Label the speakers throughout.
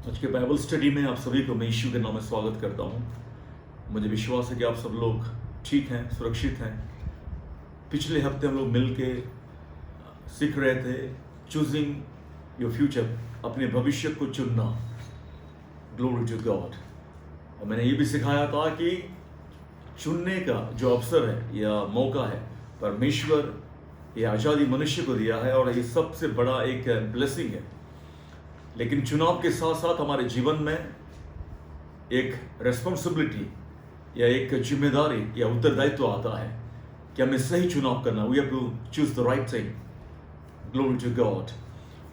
Speaker 1: आज के Bible study में आप सभी को मैं यीशु के नाम में स्वागत करता हूँ। मुझे विश्वास है कि आप सब लोग ठीक हैं, सुरक्षित हैं। पिछले हफ्ते हम लोग मिल के सीख रहे थे चूजिंग योर फ्यूचर, अपने भविष्य को चुनना। Glory to God. और मैंने ये भी सिखाया था कि चुनने का जो अवसर है या मौका है, परमेश्वर ये आज़ादी मनुष्य को दिया है और ये सबसे बड़ा एक ब्लेसिंग है। लेकिन चुनाव के साथ साथ हमारे जीवन में एक रेस्पॉन्सिबिलिटी या एक जिम्मेदारी या उत्तरदायित्व आता है कि हमें सही चुनाव करना। We have to choose the right thing. Glory to God.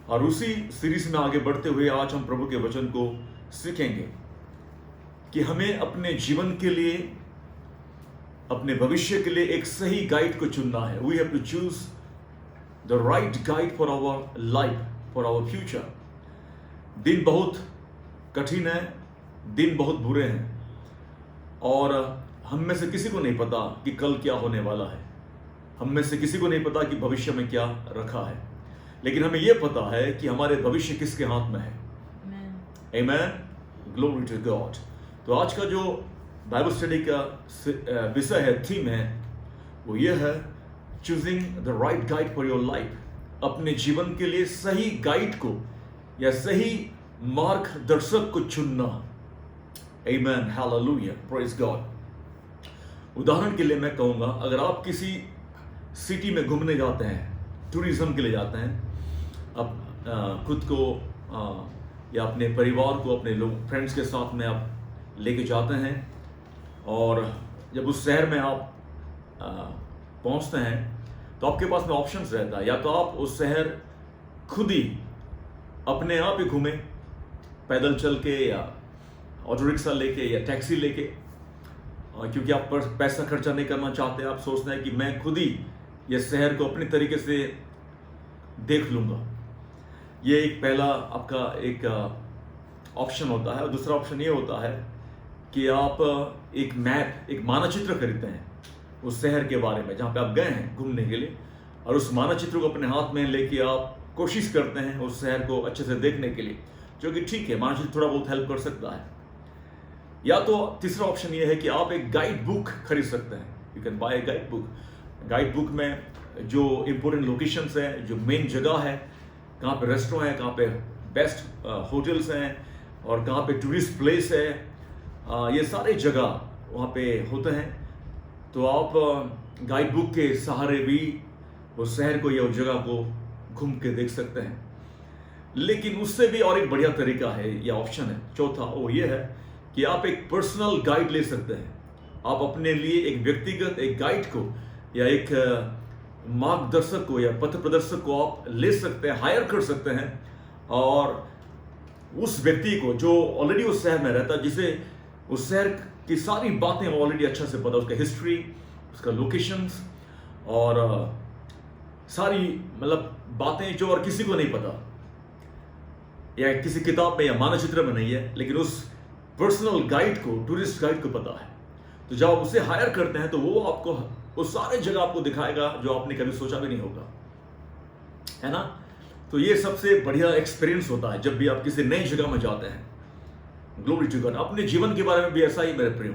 Speaker 1: और उसी सीरीज में आगे बढ़ते हुए आज हम प्रभु के वचन को सीखेंगे कि हमें अपने जीवन के लिए, अपने भविष्य के लिए एक सही गाइड को चुनना है। We have to choose the right guide for our life, for our future. दिन बहुत कठिन है, दिन बहुत बुरे हैं और हम में से किसी को नहीं पता कि कल क्या होने वाला है। हम में से किसी को नहीं पता कि भविष्य में क्या रखा है, लेकिन हमें यह पता है कि हमारे भविष्य किसके हाथ में है। आमेन। Glory to God. तो आज का जो बाइबल स्टडी का विषय है, थीम है, वो यह है choosing the right guide for your life. अपने जीवन के लिए सही गाइड को या सही मार्गदर्शक को चुनना। आमेन, हालेलुया, प्रेज गॉड। उदाहरण के लिए मैं कहूंगा, अगर आप किसी सिटी में घूमने जाते हैं, टूरिज्म के लिए जाते हैं, आप खुद को या अपने परिवार को, अपने लोग फ्रेंड्स के साथ में आप लेके जाते हैं और जब उस शहर में आप पहुंचते हैं तो आपके पास में ऑप्शंस रहता है। या तो आप उस शहर खुद ही अपने आप ही घूमें, पैदल चल के या ऑटो रिक्शा लेके या टैक्सी लेके, क्योंकि आप पर पैसा खर्चा नहीं करना चाहते। आप सोचते हैं कि मैं खुद ही ये शहर को अपने तरीके से देख लूँगा। ये एक पहला आपका एक ऑप्शन होता है। और दूसरा ऑप्शन ये होता है कि आप एक मैप, एक मानचित्र खरीदते हैं उस शहर के बारे में जहाँ पे आप गए हैं घूमने के लिए, और उस मानचित्र को अपने हाथ में लेके आप कोशिश करते हैं उस शहर को अच्छे से देखने के लिए, जो कि ठीक है, मानचित्र थोड़ा बहुत हेल्प कर सकता है। या तो तीसरा ऑप्शन ये है कि आप एक गाइड बुक खरीद सकते हैं। You can buy a guide book. Guide book में जो इंपॉर्टेंट लोकेशंस हैं, जो मेन जगह है, कहाँ पे रेस्टोरेंट है, कहाँ पे बेस्ट होटल्स हैं और कहाँ पे टूरिस्ट प्लेस है, ये सारे जगह वहाँ पे होते हैं। तो आप गाइड बुक के सहारे भी उस शहर को या उस जगह को घूम के देख सकते हैं। लेकिन उससे भी और एक बढ़िया तरीका है या ऑप्शन है, चौथा, वो ये है कि आप एक पर्सनल गाइड ले सकते हैं। आप अपने लिए एक व्यक्तिगत एक गाइड को या एक मार्गदर्शक को या पथ प्रदर्शक को आप ले सकते हैं, हायर कर सकते हैं, और उस व्यक्ति को जो ऑलरेडी उस शहर में रहता है, जिसे उस शहर की सारी बातें ऑलरेडी अच्छा से पता, उसका हिस्ट्री, उसका लोकेशंस और सारी मतलब बातें जो और किसी को नहीं पता या किसी किताब में या मानचित्र में नहीं है, लेकिन उस पर्सनल गाइड को, टूरिस्ट गाइड को पता है। तो जब आप उसे हायर करते हैं तो वो आपको वो सारे जगह आपको दिखाएगा जो आपने कभी सोचा भी नहीं होगा, है ना। तो ये सबसे बढ़िया एक्सपीरियंस होता है जब भी आप किसी नई जगह में जाते हैं। Glory to God. अपने जीवन के बारे में भी ऐसा ही मेरे प्रिय,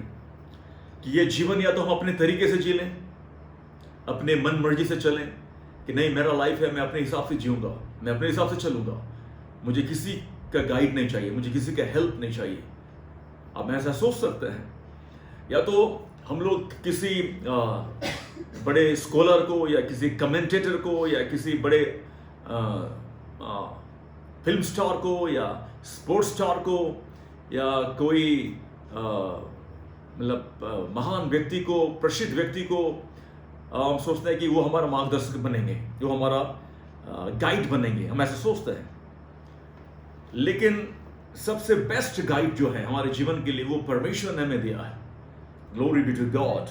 Speaker 1: कि ये जीवन या तो हम अपने तरीके से जी लें, अपने मन मर्जी से चलें कि नहीं मेरा लाइफ है, मैं अपने हिसाब से जीऊंगा, मैं अपने हिसाब से चलूंगा, मुझे किसी का गाइड नहीं चाहिए, मुझे किसी का हेल्प नहीं चाहिए। आप ऐसा सोच सकते हैं। या तो हम लोग किसी बड़े स्कॉलर को या किसी कमेंटेटर को या किसी बड़े फिल्म स्टार को या स्पोर्ट्स स्टार को या कोई मतलब महान व्यक्ति को, प्रसिद्ध व्यक्ति को हम सोचते हैं कि वो हमारा मार्गदर्शक बनेंगे, जो हमारा गाइड बनेंगे, हम ऐसे सोचते हैं। लेकिन सबसे बेस्ट गाइड जो है हमारे जीवन के लिए, वो परमेश्वर ने हमें दिया है। Glory be to God.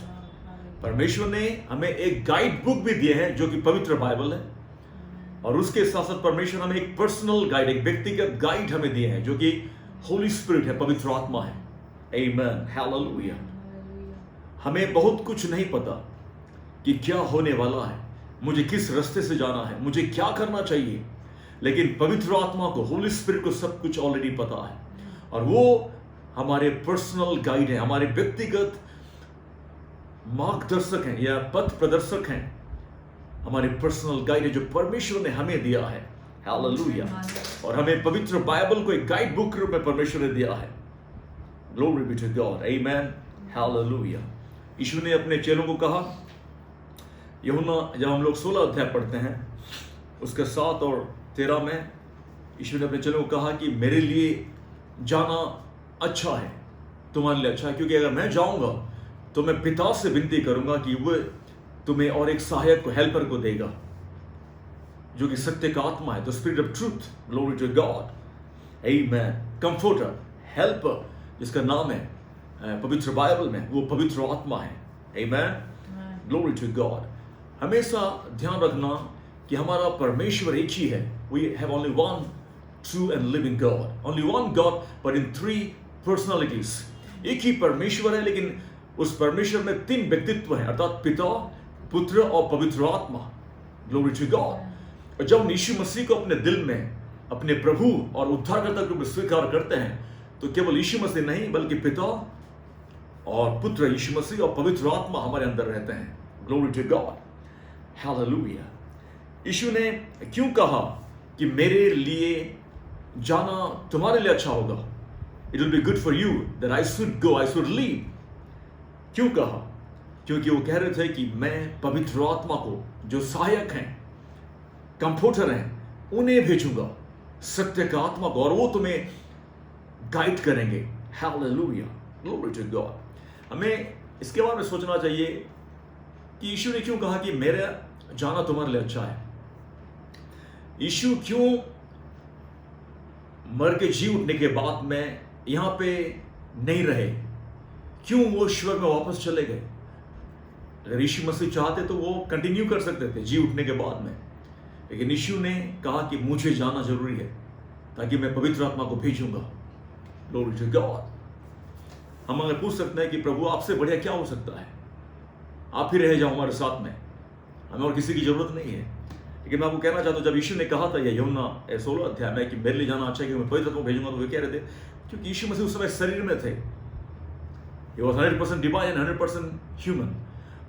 Speaker 1: परमेश्वर ने हमें एक गाइड बुक भी दिए है जो कि पवित्र बाइबल है, और उसके साथ साथ परमेश्वर हमें एक पर्सनल गाइड, एक व्यक्तिगत गाइड हमें दिए हैं जो कि होली स्पिरिट है, पवित्र आत्मा है। आमेन, हालेलुया। हमें बहुत कुछ नहीं पता कि क्या होने वाला है, मुझे किस रास्ते से जाना है, मुझे क्या करना चाहिए, लेकिन पवित्र आत्मा को, होली स्पिरिट को सब कुछ ऑलरेडी पता है। और वो हमारे पर्सनल गाइड हैं, हमारे व्यक्तिगत मार्गदर्शक हैं या पथ प्रदर्शक हैं, हमारे पर्सनल गाइड है जो परमेश्वर ने हमें दिया है। हालेलुया। और हमें पवित्र बाइबल को एक गाइड बुक के रूप में परमेश्वर ने दिया है। Glory be to God, amen, hallelujah. यीशु ने अपने चेलों को कहा, यूहन्ना जब हम लोग 16 अध्याय पढ़ते हैं उसके 7 और 13 में यीशु ने अपने चेलों को कहा कि मेरे लिए जाना अच्छा है, तुम्हारे लिए अच्छा है, क्योंकि अगर मैं जाऊंगा तो मैं पिता से विनती करूंगा कि वह तुम्हें और एक सहायक को, हेल्पर को देगा, जो कि सत्य का आत्मा है, the spirit of truth, glory to God, amen. Comforter, helper, जिसका नाम है पवित्र बाइबल में, वो पवित्र आत्मा है, आमेन, ग्लोरी टू गॉड। हमेशा ध्यान रखना कि हमारा परमेश्वर एक ही है। We have only one true and living God, only one God but in 3 personalities. एक ही परमेश्वर है, लेकिन उस परमेश्वर में 3 व्यक्तित्व हैं, अर्थात पिता, पुत्र और पवित्र आत्मा, ग्लोरी टू गॉड। और जब हम यीशु मसीह को अपने दिल में अपने प्रभु और उद्धारकर्ता के रूप में स्वीकार करते हैं तो केवल यीशु मसीह नहीं बल्कि पिता और पुत्र यीशु मसीह और पवित्र आत्मा हमारे अंदर रहते हैं, ग्लोरी टू गॉड, हालेलुया। यीशु ने क्यों कहा कि मेरे लिए जाना तुम्हारे लिए अच्छा होगा, it will be good for you that I should go, I should leave. क्यों कहा? क्योंकि वो कह रहे थे कि मैं पवित्र आत्मा को, जो सहायक हैं, कंफर्टर हैं, उन्हें भेजूंगा, सत्य का आत्मा को, और वो तुम्हें गाइड करेंगे। Hallelujah, glory to God. हमें इसके बारे में सोचना चाहिए कि यीशु ने क्यों कहा कि मेरा जाना तुम्हारे लिए अच्छा है। यीशु क्यों मर के जी उठने के बाद में यहां पे नहीं रहे? क्यों वो स्वर्ग में वापस चले गए? अगर यीशु मसीह चाहते तो वो कंटिन्यू कर सकते थे जी उठने के बाद में, लेकिन यीशु ने कहा कि मुझे जाना जरूरी है ताकि मैं पवित्र आत्मा को भेजूंगा, ग्लोरी टू गॉड। हम अगर पूछ सकते हैं कि प्रभु आपसे बढ़िया क्या हो सकता है, आप ही रह जाओ हमारे साथ में, हमें और किसी की जरूरत नहीं है। लेकिन मैं आपको कहना चाहता हूं, जब यीशु ने कहा था ये यूहन्ना 16 अध्याय में कि मेरे लिए जाना अच्छा है कि मैं पवित्र आत्मा को भेजूंगा, तो वे कह रहे थे क्योंकि यीशु मसीह उस समय शरीर में थे। He was 100% divine and 100% human।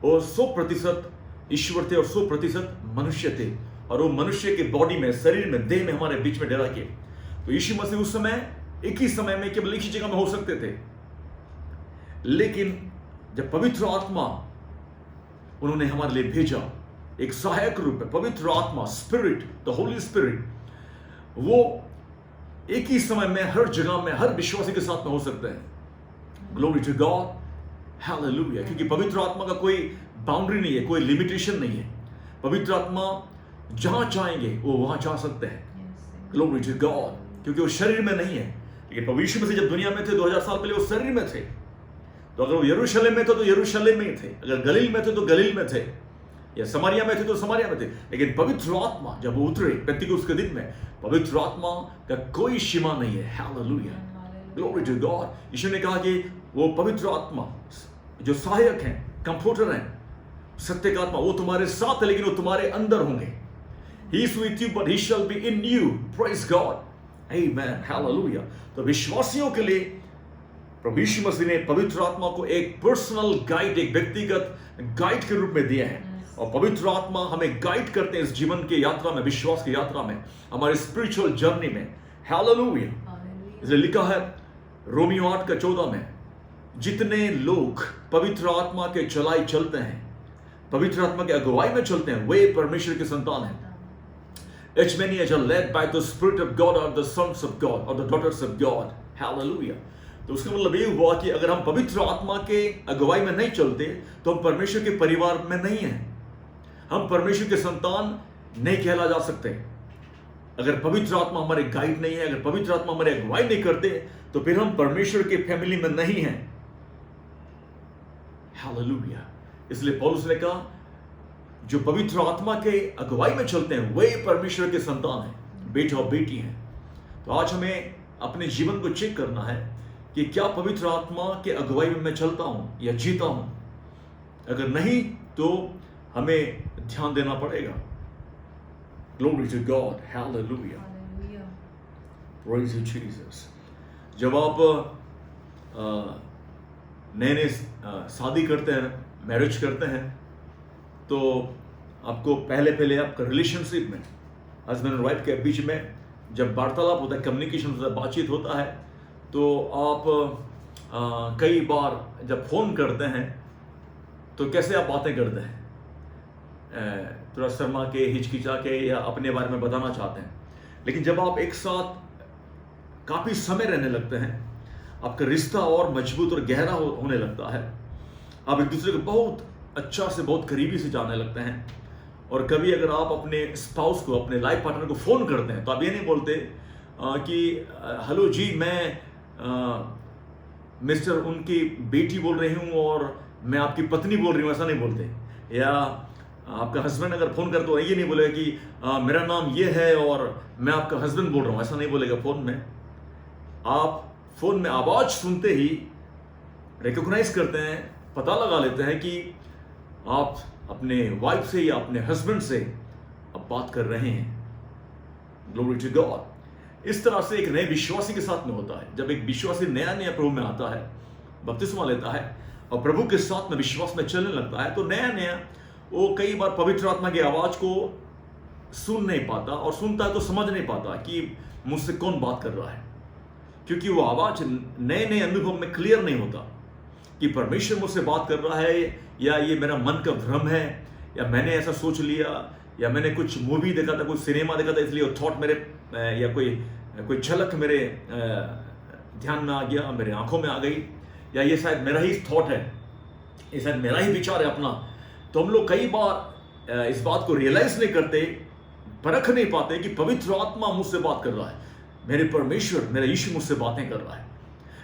Speaker 1: वो 100% ईश्वर थे और 100% मनुष्य थे, और वो मनुष्य के बॉडी में, शरीर में, देह में हमारे बीच में डेरा किए। तो यीशु मसीह उस समय एक ही समय में केवल एक ही जगह में हो सकते थे, लेकिन जब पवित्र आत्मा उन्होंने हमारे लिए भेजा एक सहायक रूप में, पवित्र आत्मा, स्पिरिट, द होली स्पिरिट, वो एक ही समय में हर जगह में हर विश्वासी के साथ में हो सकते हैं, ग्लोरी टू गॉड, हालेलुया। क्योंकि पवित्र आत्मा का कोई बाउंड्री नहीं है, कोई लिमिटेशन नहीं है। पवित्र आत्मा जहां चाहेंगे वो वहां जा सकते हैं, ग्लोरी टू गॉड, क्योंकि वो शरीर में नहीं है। लेकिन प्रभु यीशु मसीह जब दुनिया में थे 2000 साल पहले, वो शरीर में थे। तो अगर वो यरूशलेम में थे तो यरूशलेम में ही थे, अगर गलील में थे तो गलील में थे, या समारिया में थे तो समारिया में थे। लेकिन पवित्र आत्मा जब वो उतरे पेंतिकुस्त के दिन में, पवित्र आत्मा का कोई सीमा नहीं है, हालेलुया, ग्लोरी टू गॉड। यीशु ने कहा कि वो पवित्र आत्मा जो सहायक हैं, कंफर्टर हैं, सत्य का आत्मा, वो तुम्हारे साथ है, लेकिन वो तुम्हारे अंदर होंगे। He is with you, but he shall be in you. Praise God. Amen. Hallelujah. तो विश्वासियों के लिए प्रभु यीशु मसीह ने पवित्र आत्मा को एक पर्सनल गाइड, एक व्यक्तिगत गाइड के रूप में दिया है। और पवित्र आत्मा हमें गाइड करते हैं इस जीवन की यात्रा में, विश्वास की यात्रा में, हमारे स्पिरिचुअल जर्नी में। हालेलुया। इसलिए लिखा है रोमियो 8:14 में, जितने लोग पवित्र आत्मा के चलाई चलते हैं, पवित्र आत्मा के अगुवाई में चलते हैं, वे परमेश्वर के संतान हैं। As many as are led by the Spirit of God are the sons of God or the daughters of God. Hallelujah. तो उसका मतलब ये हुआ कि अगर हम पवित्र आत्मा के अगुवाई में नहीं चलते तो हम परमेश्वर के परिवार में नहीं हैं, हम परमेश्वर के संतान नहीं कहला जा सकते। अगर पवित्र आत्मा हमारे गाइड नहीं है, अगर पवित्र आत्मा हमारे अगुवाई नहीं करते, तो फिर हम परमेश्वर के फैमिली में नहीं हैं। हालेलुया। इसलिए पौलुस ने कहा, जो पवित्र आत्मा के अगुवाई में चलते हैं वे परमेश्वर के संतान हैं, बेटे और बेटी हैं। तो आज हमें अपने जीवन को चेक करना है कि क्या पवित्र आत्मा के अगुवाई में मैं चलता हूं या जीता हूं। अगर नहीं तो हमें ध्यान देना पड़ेगा। Glory to God, hallelujah, praise you Jesus. जब आप नए नए शादी करते हैं, मैरिज करते हैं, तो आपको पहले आपका रिलेशनशिप में हस्बैंड और वाइफ के बीच में जब वार्तालाप होता है, कम्युनिकेशन होता है, बातचीत होता है, तो आप कई बार जब फोन करते हैं तो कैसे आप बातें करते हैं? थोड़ा शर्मा के, हिचकिचा के, या अपने बारे में बताना चाहते हैं। लेकिन जब आप एक साथ काफी समय रहने लगते हैं, आपका रिश्ता और मजबूत और गहरा होने लगता है। आप एक दूसरे को बहुत अच्छा से, बहुत करीबी से जानने लगते हैं। और कभी अगर आप अपने स्पाउस को, अपने लाइफ पार्टनर को फोन करते हैं, तो आप ये नहीं बोलते कि हेलो जी, मैं मिस्टर उनकी बेटी बोल रही हूँ और मैं आपकी पत्नी बोल रही हूँ, ऐसा नहीं बोलते। या आपका हस्बैंड अगर फोन कर तो ये नहीं बोलेगा कि मेरा नाम ये है और मैं आपका हस्बैंड बोल रहा हूँ, ऐसा नहीं बोलेगा फोन में। आप फोन में आवाज सुनते ही रिकॉग्नाइज करते हैं, पता लगा लेते हैं कि आप अपने वाइफ से या अपने हस्बैंड से अब बात कर रहे हैं। Glory to God. इस तरह से एक नए विश्वासी के साथ में होता है। जब एक विश्वासी नया प्रभु में आता है, बपतिस्मा लेता है और प्रभु के साथ में विश्वास में चलने लगता है, तो नया वो कई बार पवित्र आत्मा की आवाज को सुन नहीं पाता, और सुनता है तो समझ नहीं पाता कि मुझसे कौन बात कर रहा है, क्योंकि वो आवाज नए अनुभव में क्लियर नहीं होता कि परमेश्वर मुझसे बात कर रहा है, या ये मेरा मन का भ्रम है, या मैंने ऐसा सोच लिया, या मैंने कुछ मूवी देखा था, कुछ सिनेमा देखा था, इसलिए वो थॉट मेरे या कोई झलक मेरे ध्यान में आ गया, मेरे आंखों में आ गई, या ये शायद मेरा ही थॉट है, ये शायद मेरा ही विचार है अपना। तो हम लोग कई बार इस बात को रियलाइज नहीं करते, परख नहीं पाते कि पवित्र आत्मा मुझसे बात कर रहा है, मेरे परमेश्वर, मेरा यीशु मुझसे बातें कर रहा है।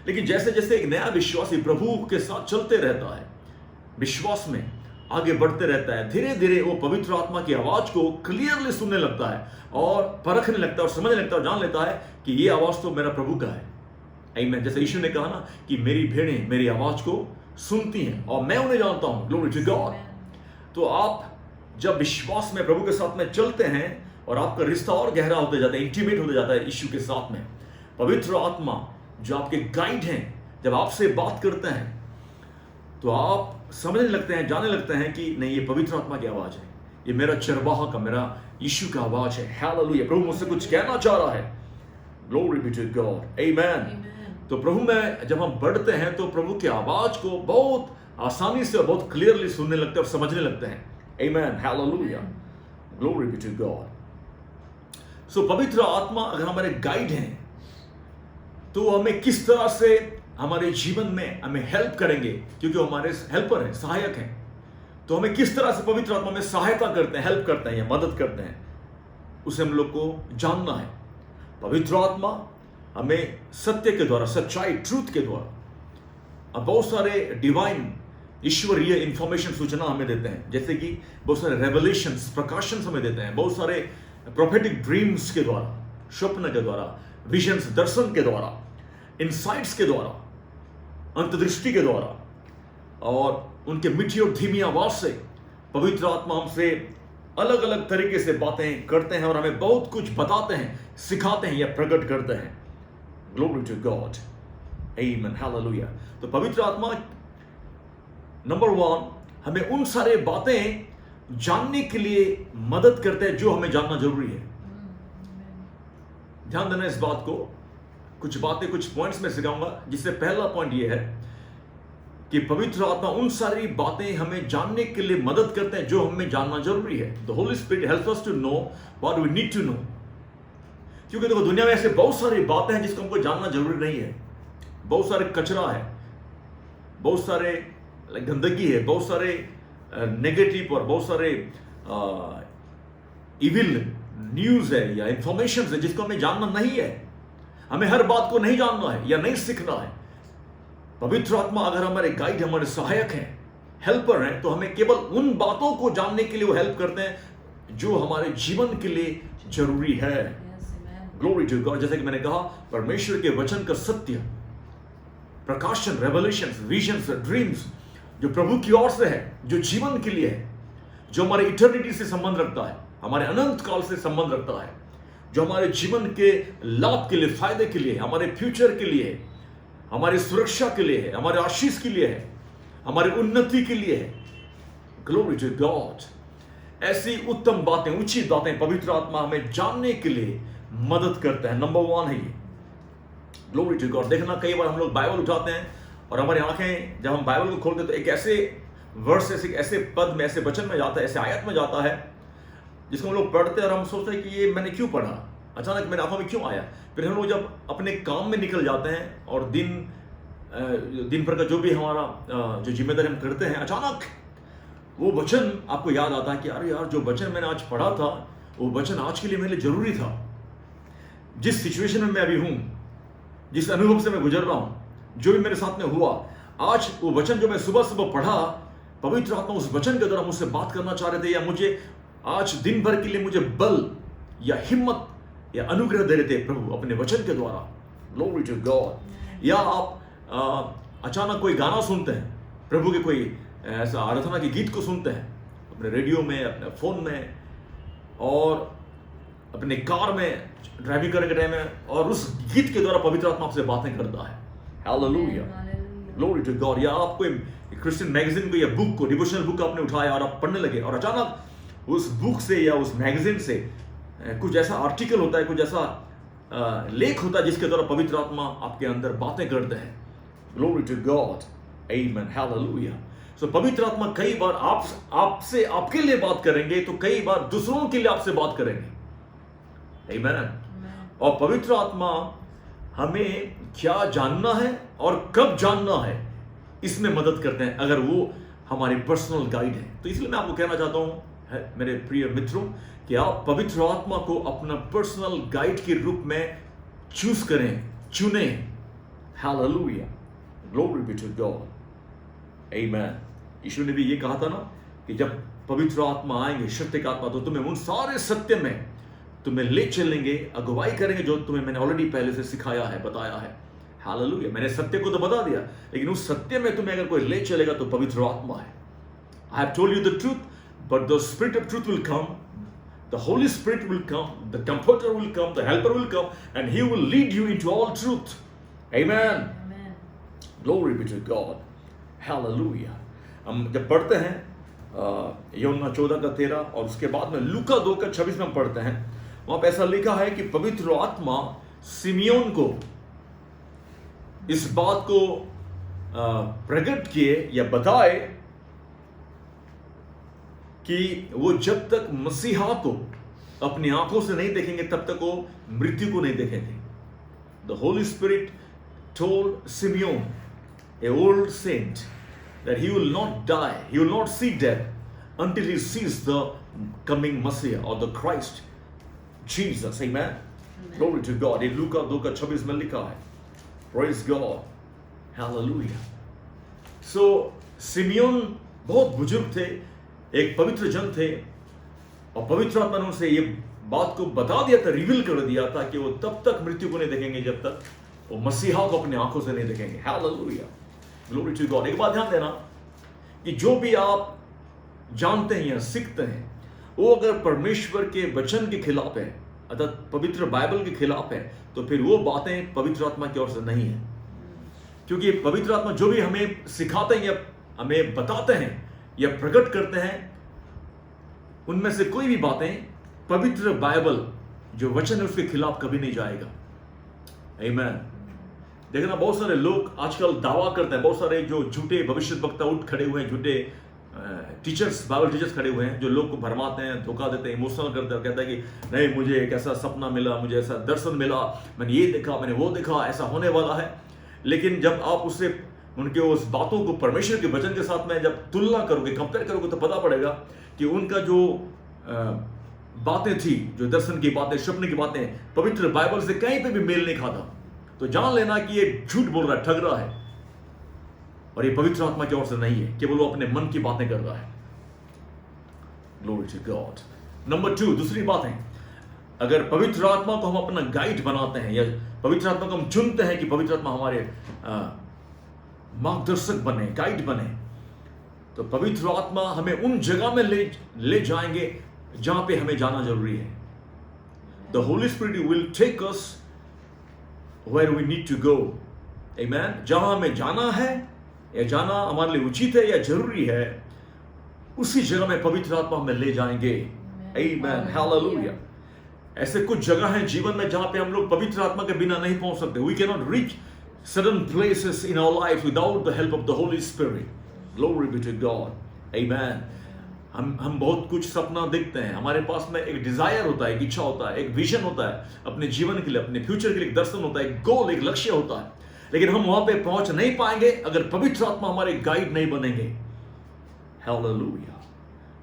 Speaker 1: लेकिन जैसे जैसे एक नया विश्वासी प्रभु के साथ चलते रहता है, विश्वास में आगे बढ़ते रहता है, धीरे धीरे वो पवित्र आत्मा की आवाज को क्लियरली सुनने लगता है और परखने लगता है और समझने लगता है और जान लेता है कि ये आवाज तो मेरा प्रभु का है। आमीन। जैसे यीशु ने कहा ना कि मेरी भेड़ें मेरी आवाज को सुनती हैं और मैं उन्हें जानता हूं। Glory to God. तो आप जब विश्वास में प्रभु के साथ में चलते हैं और आपका रिश्ता और गहरा होते जाता है, इंटीमेट होते जाता है यीशु के साथ में, पवित्र आत्मा जो आपके गाइड हैं, जब आपसे बात करते हैं तो आप समझने लगते हैं, जानने लगते हैं कि नहीं, ये पवित्र आत्मा की आवाज है, ये मेरा चरवाहा का, मेरा यीशु का आवाज है। हालेलुया। प्रभु मुझसे कुछ कहना चाह रहा है। Glory be to God. Amen. तो प्रभु में जब हम बढ़ते हैं तो प्रभु की आवाज को बहुत आसानी से और बहुत क्लियरली सुनने लगते हैं और समझने लगते हैं। Amen. Hallelujah. Glory be to God. So पवित्र आत्मा अगर हमारे गाइड हैं तो हमें किस तरह से हमारे जीवन में हमें हेल्प करेंगे, क्योंकि वो हमारे हेल्पर हैं, सहायक हैं। तो हमें किस तरह से पवित्र आत्मा में सहायता करते हैं, हेल्प करते हैं या मदद करते हैं, उसे हम लोग को जानना है। पवित्र आत्मा हमें सत्य के द्वारा, सच्चाई, ट्रूथ के द्वारा अब बहुत सारे डिवाइन ईश्वरीय इंफॉर्मेशन, सूचना हमें देते हैं, जैसे कि बहुत सारे रेवलेशंस, प्रकाशन हमें देते हैं, बहुत सारे प्रोफेटिक ड्रीम्स के द्वारा, स्वप्न के द्वारा, विजन्स, दर्शन के द्वारा, इंसाइट्स के द्वारा, अंतर्दृष्टि के द्वारा, और उनके मीठी और धीमी आवाज से पवित्र आत्मा हमसे अलग अलग तरीके से बातें करते हैं और हमें बहुत कुछ बताते हैं, सिखाते हैं या प्रकट करते हैं। Glory to God. Amen. Hallelujah. तो पवित्र आत्मा नंबर 1 हमें उन सारे बातें जानने के लिए मदद करते हैं जो हमें जानना जरूरी है। ध्यान देना इस बात को। कुछ बातें, कुछ पॉइंट्स में सिखाऊंगा, जिससे पहला पॉइंट यह है कि पवित्र आत्मा उन सारी बातें हमें जानने के लिए मदद करते हैं जो हमें जानना जरूरी है। The Holy Spirit helps us to know what we need to know. क्योंकि देखो, दुनिया में ऐसे बहुत सारी बातें हैं जिसको हमको जानना जरूरी नहीं है। बहुत सारे कचरा है, बहुत सारे गंदगी है, बहुत सारे नेगेटिव और बहुत सारे इविल न्यूज है या इंफॉर्मेशन है जिसको हमें जानना नहीं है। हमें हर बात को नहीं जानना है या नहीं सीखना है। पवित्र आत्मा अगर हमारे गाइड, हमारे सहायक हैं, हेल्पर हैं, तो हमें केवल उन बातों को जानने के लिए वो हेल्प करते हैं जो हमारे जीवन के लिए जरूरी है। Glory to God. जैसे कि मैंने कहा, परमेश्वर के वचन का सत्य, प्रकाशन, रेवलेशंस, विजन्स, ड्रीम्स जो प्रभु की ओर से है, जो जीवन के लिए है, जो हमारे इटर्निटी से संबंध रखता है, हमारे अनंत काल से संबंध रखता है, जो हमारे जीवन के लाभ के लिए, फायदे के लिए, हमारे फ्यूचर के लिए, हमारी सुरक्षा के लिए है, हमारे आशीष के लिए है, हमारी उन्नति के लिए है। Glory to God. ऐसी उत्तम बातें, उचित बातें पवित्र आत्मा हमें जानने के लिए मदद करता है। नंबर 1 है ये। Glory to God. देखना, कई बार हम लोग बाइबल उठाते हैं और हमारी आंखें, जब हम बाइबल को खोलते हैं तो एक ऐसे वर्स, ऐसे पद में, ऐसे वचन में जाता है, ऐसे आयत में जाता है जिसको हम लोग पढ़ते हैं और हम सोचते हैं कि ये मैंने क्यों पढ़ा, अचानक मेरे आंखों में क्यों आया। फिर हम लोग जब अपने काम में निकल जाते हैं और दिन भर का जो भी हमारा जो जिम्मेदारी हम करते हैं, अचानक वो वचन आपको याद आता है कि अरे यार, जो वचन मैंने आज पढ़ा था वो वचन आज के लिए मेरे लिए जरूरी था। जिस सिचुएशन में मैं अभी हूं, जिस अनुभव से मैं गुजर रहा हूं, जो भी मेरे साथ में हुआ, आज वो वचन जो मैं सुबह सुबह पढ़ा, पवित्र आत्मा उस वचन के द्वारा मुझसे बात करना चाह रहे थे, या मुझे आज दिन भर के लिए मुझे बल या हिम्मत या अनुग्रह दे रहे थे प्रभु अपने वचन के द्वारा। Glory to God. या आप अचानक कोई गाना सुनते हैं, प्रभु के कोई ऐसा आराधना के गीत को सुनते हैं अपने रेडियो में, अपने फोन में, और अपने कार में ड्राइविंग करने के टाइम में, और उस गीत के द्वारा पवित्र आत्मा आपसे बातें करता है। Hallelujah, glory to God. या आप कोई क्रिश्चियन मैगजीन को या बुक को, डिवोशनल बुक आपने उठाया और आप पढ़ने लगे, और अचानक उस बुक से या उस मैगजीन से कुछ ऐसा आर्टिकल होता है, कुछ ऐसा लेख होता है जिसके द्वारा पवित्र आत्मा आपके अंदर बातें करते हैं। Glory to God, amen, hallelujah. So पवित्र आत्मा कई बार आपसे आपके लिए बात करेंगे, तो कई बार दूसरों के लिए आपसे बात करेंगे। आमेन। और पवित्र आत्मा हमें क्या जानना है और कब जानना है, इसमें मदद करते हैं अगर वो हमारे पर्सनल गाइड है। तो इसलिए मैं आपको कहना चाहता हूं मेरे प्रिय मित्रों कि आप पवित्र आत्मा को अपना पर्सनल गाइड के रूप में चूज करें, चुने। Hallelujah, glory be to God, amen. यीशु ने भी ये कहा था ना कि जब पवित्र आत्मा आएंगे, सत्य का आत्मा, तो तुम्हें उन सारे सत्य में तुम्हें ले चलेंगे, अगुवाई करेंगे, जो तुम्हें मैंने ऑलरेडी पहले से सिखाया है, बताया है। हालेलुया, मैंने सत्य को तो बता दिया, लेकिन उस सत्य में तुम्हें अगर कोई ले चलेगा तो पवित्र आत्मा है। I have told you the truth, but the spirit of truth will come, the Holy Spirit will come, the comforter will come, the helper will come, and he will lead you into all truth. Amen, glory be to God, hallelujah. हम जब पढ़ते हैं यूहन्ना 14:13 और उसके बाद में लूका 2:26 में हम पढ़ते हैं, वहां पे ऐसा लिखा है कि पवित्र आत्मा सिमियोन को इस बात को प्रकट किए या बताए कि वो जब तक मसीहा को अपनी आंखों से नहीं देखेंगे तब तक वो मृत्यु को नहीं देखेंगे। The Holy Spirit told Simeon, a old saint, that he will not die, he will not see death until he sees the coming Messiah or the Christ Jesus. Amen. Glory to God. In Luka 2:26 में लिखा है, praise God, hallelujah. So Simeon बहुत बुजुर्ग थे, एक पवित्र जन थे, और पवित्र आत्मा ने उनसे ये बात को बता दिया था, रिवील कर दिया था कि वो तब तक मृत्यु को नहीं देखेंगे जब तक वो मसीहा को अपनी आंखों से नहीं देखेंगे। Hallelujah, glory to God. एक बात ध्यान देना कि जो भी आप जानते हैं या सीखते हैं, वो अगर परमेश्वर के वचन के खिलाफ है, अर्थात पवित्र बाइबल के खिलाफ है, तो फिर वो बातें पवित्र आत्मा की ओर से नहीं है। क्योंकि पवित्र आत्मा जो भी हमें सिखाते हैं या हमें बताते हैं या प्रकट करते हैं, उनमें से कोई भी बातें पवित्र बाइबल जो वचन है उसके खिलाफ कभी नहीं जाएगा। आमीन। देखना, बहुत सारे लोग आजकल दावा करते हैं, बहुत सारे जो झूठे भविष्यवक्ता उठ खड़े हुए हैं, झूठे टीचर्स, बाइबल टीचर्स खड़े हुए हैं, जो लोग को भरमाते हैं, धोखा देते हैं, इमोशनल करते हैं, कहते हैं कि नहीं, मुझे एक ऐसा सपना मिला, मुझे ऐसा दर्शन मिला, मैंने ये देखा, मैंने वो देखा, ऐसा होने वाला है। लेकिन जब आप उससे उनके उस बातों को परमेश्वर के वचन के साथ में जब तुलना करोगे, कंपेयर करोगे, तो पता पड़ेगा कि उनका जो बातें थी, जो दर्शन की बातें, सपने की बातें, पवित्र बाइबल से कहीं पे भी मेल नहीं खाता। तो जान लेना कि ये झूठ बोल रहा है, ठग रहा है, और ये पवित्र आत्मा की ओर से नहीं है, केवल वो अपने मन की बातें कर रहा है। Glory to God. नंबर 2, दूसरी बात है, अगर पवित्र आत्मा को हम अपना गाइड बनाते हैं या पवित्र आत्मा को हम चुनते हैं कि पवित्र आत्मा हमारे मार्गदर्शक बने, गाइड बने, तो पवित्र आत्मा हमें उन जगह में ले जाएंगे जहां पे हमें जाना जरूरी है। The Holy Spirit will take us where we need to go. Amen. जहां हमें जाना है या जाना हमारे लिए उचित है या जरूरी है, उसी जगह में पवित्र आत्मा हमें ले जाएंगे. Amen. Hallelujah. ऐसे कुछ जगह हैं जीवन में जहां पे हम लोग पवित्र आत्मा के बिना नहीं पहुंच सकते. We cannot reach certain places in our life without the help of the Holy Spirit. Glory be to God. Amen. हम बहुत कुछ सपना देखते हैं. हमारे पास में एक डिजायर होता है, एक इच्छा होता है, एक विजन होता है अपने जीवन के लिए, अपने फ्यूचर के लिए एक दर्शन होता है, एक गोल, एक लक्ष्य होता है. लेकिन हम वहां पे पहुंच नहीं पाएंगे अगर पवित्र आत्मा हमारे गाइड नहीं बनेंगे. हालेलुया.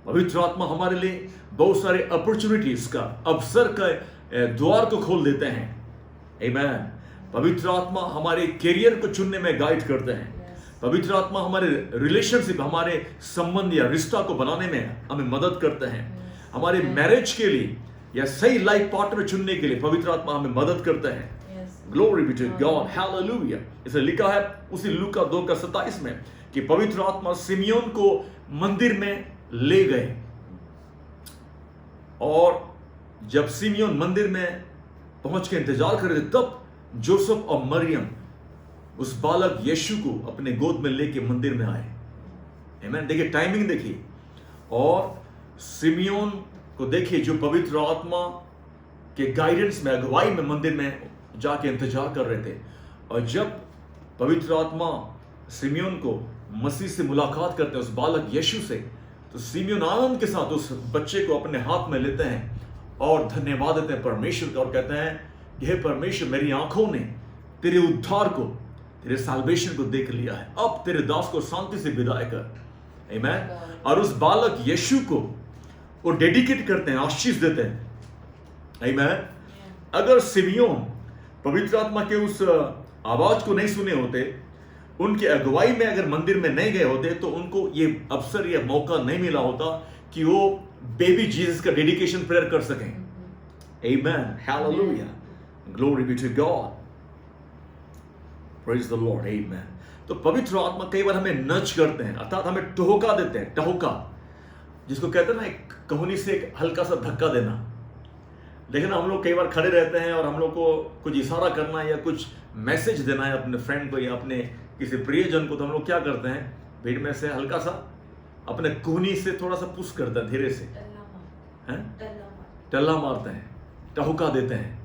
Speaker 1: पवित्र आत्मा हमारे लिए बहुत सारे अपॉर्चुनिटीज का, अवसर का द्वार को खोल देते हैं. आमीन. पवित्र आत्मा हमारे कैरियर को चुनने में गाइड करते हैं. पवित्र आत्मा हमारे रिलेशनशिप, हमारे संबंध या रिश्ता को बनाने में हमें मदद करते हैं. हमारे मैरिज के लिए या सही लाइफ पार्टनर चुनने के लिए पवित्र आत्मा हमें मदद करते हैं. Glory be to God. Hallelujah. इसे लिखा है उसी लूका 2:27 में कि पवित्र आत्मा सिमियोन को मंदिर में ले गए, और जब सिमियोन मंदिर में पहुंच के इंतजार कर रहे थे, तब जोसेफ और मरियम उस बालक यीशु को अपने गोद में लेके मंदिर में आए. आमीन. देखिए टाइमिंग देखिए, और सिमियोन को देखिए जो पवित्र आत्मा के गाइडेंस में, अगुवाई में मंदिर में जाके इंतजार कर रहे थे. और जब पवित्र आत्मा सिमियोन को मसीह से मुलाकात करते हैं, उस बालक यीशु से, तो सिमियोन आनंद के साथ उस बच्चे को अपने हाथ में लेते हैं और धन्यवाद देते हैं परमेश्वर का, और कहते हैं कि हे परमेश्वर, मेरी आंखों ने तेरे उद्धार को, तेरे साल्वेशन को देख लिया है. अब तेरे दास को शांति से विदाई कर. आमीन. और उस बालक यीशु को वो डेडिकेट करते हैं, आशीष देते हैं. आमीन. अगर सिमियोन पवित्र आत्मा के उस आवाज को नहीं सुने होते, उनकी अगुवाई में अगर मंदिर में नहीं गए होते, तो उनको ये अवसर या मौका नहीं मिला होता कि वो बेबी जीसस का डेडिकेशन प्रेयर कर सकें. Amen. Hallelujah. Glory be to God. Praise the Lord. Amen. तो पवित्र आत्मा कई बार हमें नच करते हैं, अर्थात हमें टहोका देते हैं. टहोका जिसको कहते हैं ना, एक कहुनी से एक हल्का सा धक्का देना. लेकिन हम लोग कई बार खड़े रहते हैं और हम लोग को कुछ इशारा करना है या कुछ मैसेज देना है अपने फ्रेंड को या अपने किसी प्रियजन को, तो हम लोग क्या करते हैं, भीड़ में से हल्का सा अपने कोहनी से थोड़ा सा पुश करते हैं, धीरे से टल्ला मारते हैं, टहुका देते हैं.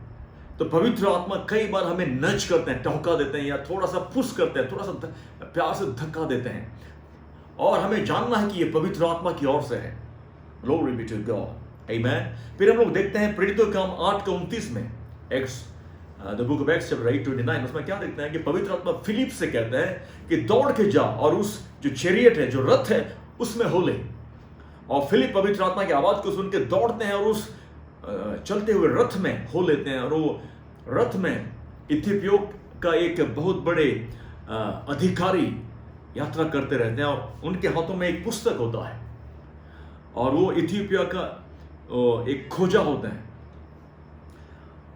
Speaker 1: तो पवित्र आत्मा कई बार हमें नच करते हैं, टहुका देते हैं, या थोड़ा सा पुश करते हैं, थोड़ा सा प्यार से धक्का देते हैं, और हमें जानना है कि ये पवित्र आत्मा की ओर से है. Glory be to God. Amen. फिर हम लोग देखते हैं प्रेरितों के काम 8:29 में, the book of acts chapter 8:29, उसमें क्या देखते हैं कि पवित्र आत्मा फिलिप से कहते हैं कि दौड़ के जा और उस जो चैरियट है, जो रथ है, उसमें हो ले. और फिलिप पवित्र आत्मा की आवाज को सुन के दौड़ते हैं और उस चलते हुए रथ में हो लेते हैं. और वो रथ में इथियोपिया का एक बहुत बड़े अधिकारी यात्रा करते रहते हैं, और उनके हाथों में एक पुस्तक होता है, और वो इथियोपिया का एक खोजा होता है.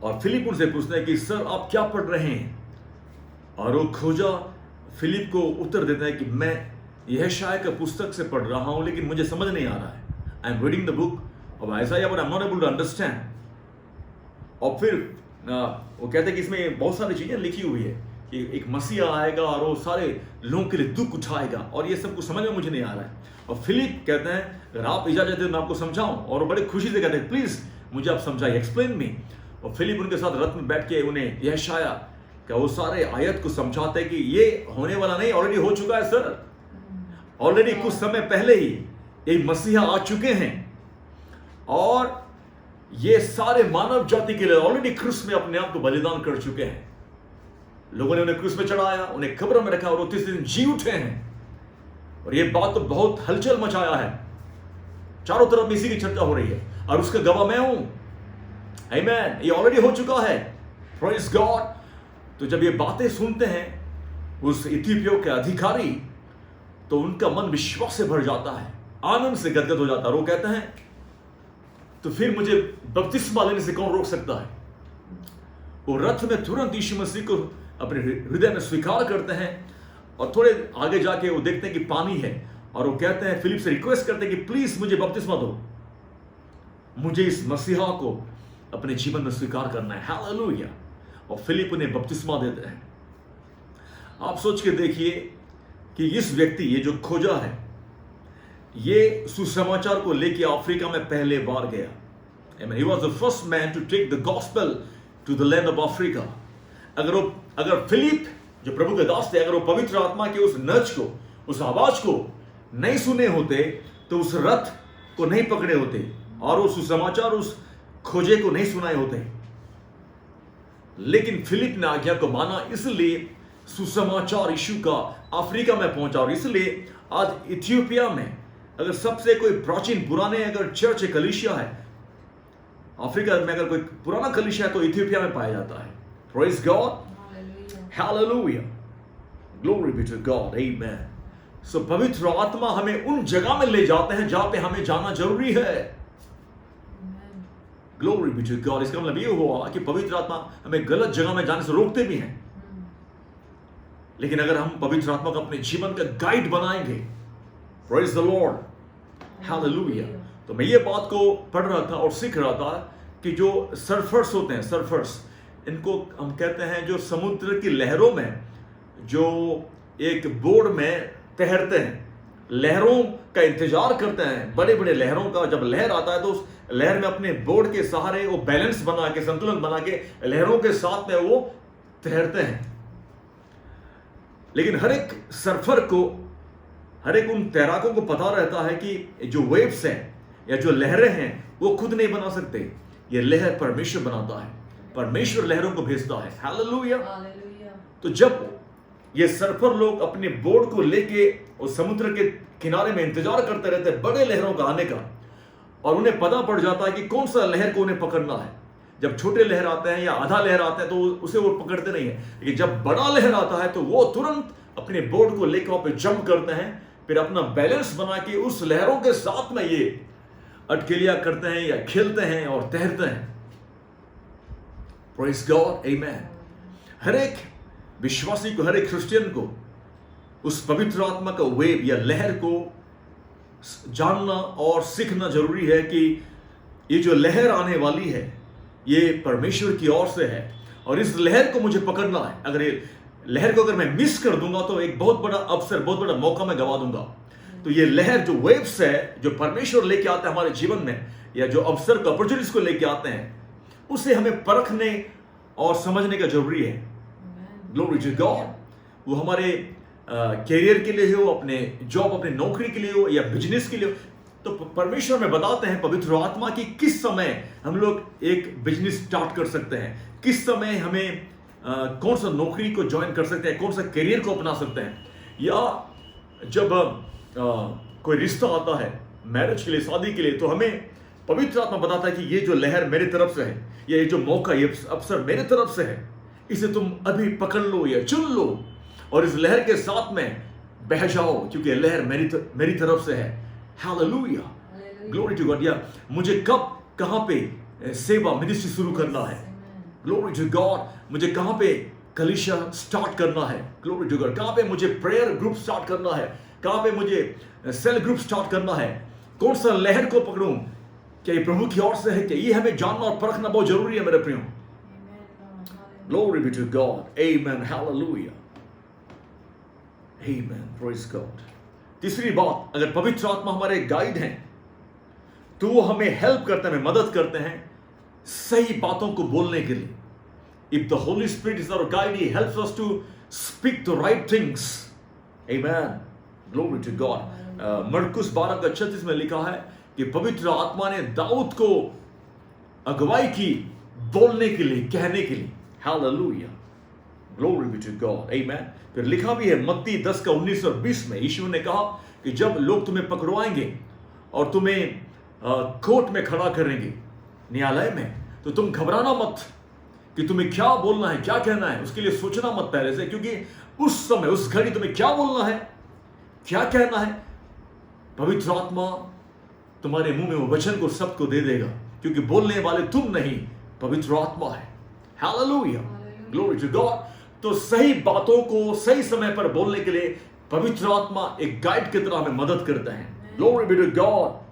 Speaker 1: और फिलिप उनसे पूछते हैं कि सर आप क्या पढ़ रहे हैं. और वो खोजा फिलिप को उत्तर देता है कि मैं यशायाह का पुस्तक से पढ़ रहा हूं, लेकिन मुझे समझ नहीं आ रहा है. I am reading the book of Isaiah but I am not able to understand. और फिर वो कहते हैं कि इसमें बहुत सारी चीजें लिखी हुई है कि एक मसीहा आएगा और वो सारे लोगों के लिए दुख उठाएगा, और ये सब कुछ समझ में मुझे नहीं आ रहा है. और फिलिप कहते हैं अगर आप इजाजत दें मैं आपको समझाऊं, और वो बड़े खुशी से कहते हैं प्लीज मुझे आप समझाइए, एक्सप्लेन मी. और फिलिप उनके साथ रथ में बैठ के उन्हें यशायाह का वो सारे आयत को समझाते हैं कि ये होने वाला नहीं, ऑलरेडी हो चुका है सर. ऑलरेडी कुछ समय पहले ही एक मसीहा आ चुके हैं, और ये सारे मानव जाति के लिए ऑलरेडी क्रूस में अपने आप को बलिदान कर चुके हैं. लोगों ने उन्हें क्रूस में चढ़ाया, उन्हें कब्र में रखा, और वो तीसरे दिन जी उठे हैं. और ये बात तो बहुत हलचल मचाया है, चारों तरफ इसी की चर्चा हो रही है, और उसका गवाह मैं हूं. आमीन. ये ऑलरेडी हो चुका है. Praise God. तो जब ये बातें सुनते हैं उस इथियोपिया के अधिकारी, तो उनका मन विश्वास से भर जाता है, आनंद से गदगद हो जाता है. वो कहते हैं तो फिर मुझे बपतिस्मा लेने से कौन रोक सकता है. वो रथ में तुरंत यीशु मसीह को अपने हृदय में स्वीकार करते हैं, और थोड़े आगे जाके वो देखते हैं कि पानी है, और वो कहते हैं, फिलिप से रिक्वेस्ट करते हैं कि प्लीज मुझे बपतिस्मा दो, मुझे इस मसीहा को अपने जीवन में स्वीकार करना है। हालेलुया। और फिलिप उन्हें बपतिस्मा देते हैं। आप सोच के देखिए कि इस व्यक्ति, ये जो खोजा है, ये सुसमाचार को लेके अफ्रीका में पहले बार गया। Amen. He was the first man to take the gospel to the land of Africa. अगर फिलिप जो प्रभु के दास थे, अगर वो पवित्र आत्मा के उस नच को, उस आवाज को नहीं सुने होते, तो उस रथ को नहीं पकड़े होते और वो सुसमाचार, उस खोजे को नहीं सुनाए होते। लेकिन फिलिप ने आज्ञा को माना, इसलिए सुसमाचार यीशु का अफ्रीका में पहुंचा। और इसलिए आज इथियोपिया में अगर सबसे कोई प्राचीन पुराने अगर चर्च कलीसिया है, अफ्रीका में अगर कोई पुराना कलीसिया है, तो इथियोपिया में पाया जाता है। Praise God, hallelujah, glory be to God, amen. So पवित्र आत्मा हमें उन जगह में ले जाते हैं जहां पे हमें जाना जरूरी है। Glory be to God. इसका मतलब ये हुआ कि पवित्र आत्मा हमें गलत जगह में जाने से रोकते भी हैं, लेकिन अगर हम पवित्र आत्मा को अपने जीवन का गाइड बनाएंगे, प्रेज द लॉर्ड, हालेलुया। तो मैं ये बात को पढ़ रहा था और सीख रहा था कि जो सर्फर्स होते हैं, सर्फर्स, इनको हम कहते हैं जो समुद्र की लहरों में जो एक बोर्ड में तैरते हैं, लहरों का इंतजार करते हैं, बड़े बड़े लहरों का। जब लहर आता है तो उस लहर में अपने बोर्ड के सहारे वो बैलेंस बना के, संतुलन बना के लहरों के साथ में वो तैरते हैं। लेकिन हर एक सर्फर को, हर एक उन तैराकों को पता रहता है कि जो वेव्स हैं या जो लहरें हैं वो खुद नहीं बना सकते, ये लहर परमेश्वर बनाता है, परमेश्वर लहरों को भेजता है। हालेलुया। तो जब ये सर्फर लोग अपने बोर्ड को लेके उस समुद्र के किनारे में इंतजार करते रहते हैं बड़े लहरों का आने का, और उन्हें पता पड़ जाता है कि कौन सा लहर को उन्हें पकड़ना है। जब छोटे लहर आते हैं या आधा लहर आते हैं तो उसे वो पकड़ते नहीं है, लेकिन जब बड़ा लहर आता है तो वो तुरंत अपने बोर्ड को लेकर वहां पे जंप करते हैं, फिर अपना बैलेंस बना के उस लहरों के साथ में ये अटकेलियां करते हैं या खेलते हैं और तैरते हैं। प्रेज गॉड, आमेन। हर एक विश्वासी को, हर एक क्रिश्चियन को उस पवित्र आत्मा का वेव या लहर को जानना और सीखना जरूरी है कि ये जो लहर आने वाली है ये परमेश्वर की ओर से है, और इस लहर को मुझे पकड़ना है। अगर ये लहर को अगर मैं मिस कर दूंगा तो एक बहुत बड़ा अवसर, बहुत बड़ा मौका मैं गवा दूंगा। तो ये लहर, जो वेव्स है, जो परमेश्वर लेके आते हैं हमारे जीवन में, या जो अवसर को, अपॉर्चुनिटीज को लेके आते हैं, उसे हमें परखने और समझने का जरूरी है। Glory to God. वो हमारे कैरियर के लिए हो, अपने जॉब, अपने नौकरी के लिए हो, या बिजनेस के लिए हो, तो परमेश्वर में बताते हैं पवित्र आत्मा की किस समय हम लोग एक बिजनेस स्टार्ट कर सकते हैं, किस समय हमें कौन सा नौकरी को ज्वाइन कर सकते हैं, कौन सा करियर को अपना सकते हैं। या जब कोई रिश्ता आता है मैरिज के लिए, शादी के लिए, तो हमें पवित्र आत्मा बताता है कि ये जो लहर मेरी तरफ से है, ये जो मौका, ये अवसर मेरी तरफ से है, इसे तुम अभी पकड़ लो या चुन लो और इस लहर के साथ में बह जाओ, क्योंकि लहर मेरी तरफ से है। Hallelujah, glory to God. या मुझे कब, कहां पे सेवा, मिनिस्ट्री शुरू करना है, ग्लोरी टू गॉड। मुझे कहां पे कलीसिया स्टार्ट करना है, ग्लोरी टू गॉड। कहां पे मुझे प्रेयर ग्रुप स्टार्ट करना है, कहां पे मुझे सेल ग्रुप स्टार्ट करना है, कौन सा लहर को पकड़ूं, क्या ये प्रभु की ओर से है, क्या ये हमें जानना और परखना बहुत जरूरी है मेरे प्रियो। Glory be to God, amen, hallelujah, amen, praise God. तीसरी बात, अगर पवित्र आत्मा हमारे गाइड हैं तो वो हमें हेल्प करते हैं, मदद करते हैं सही बातों को बोलने के लिए। If the Holy Spirit is our guide, He helps us to speak the right things. Amen. Glory to God. मरकुस 12:36 में लिखा है कि पवित्र आत्मा ने दाऊद को अगुवाई की बोलने के लिए, कहने के लिए। Hallelujah. Glory be to God. Amen. फिर लिखा भी है मत्ती 10:19 और 20 में, यीशु ने कहा कि जब लोग तुम्हें पकड़वाएंगे और तुम्हें कोर्ट में खड़ा करेंगे, न्यायालय में, तो तुम घबराना मत कि तुम्हें क्या बोलना है, क्या कहना है। उसके लिए सोचना मत पहले से, क्योंकि उस समय, उस घड़ी तुम्हें क्या बोलना है, क्या कहना है, पवित्र आत्मा तुम्हारे मुंह में वो वचन को, शब्द को दे देगा, क्योंकि बोलने वाले तुम नहीं, पवित्र आत्मा है। Hallelujah, glory to God. तो सही बातों को सही समय पर बोलने के लिए पवित्र आत्मा एक गाइड की तरह हमें मदद करता है। Glory be to God,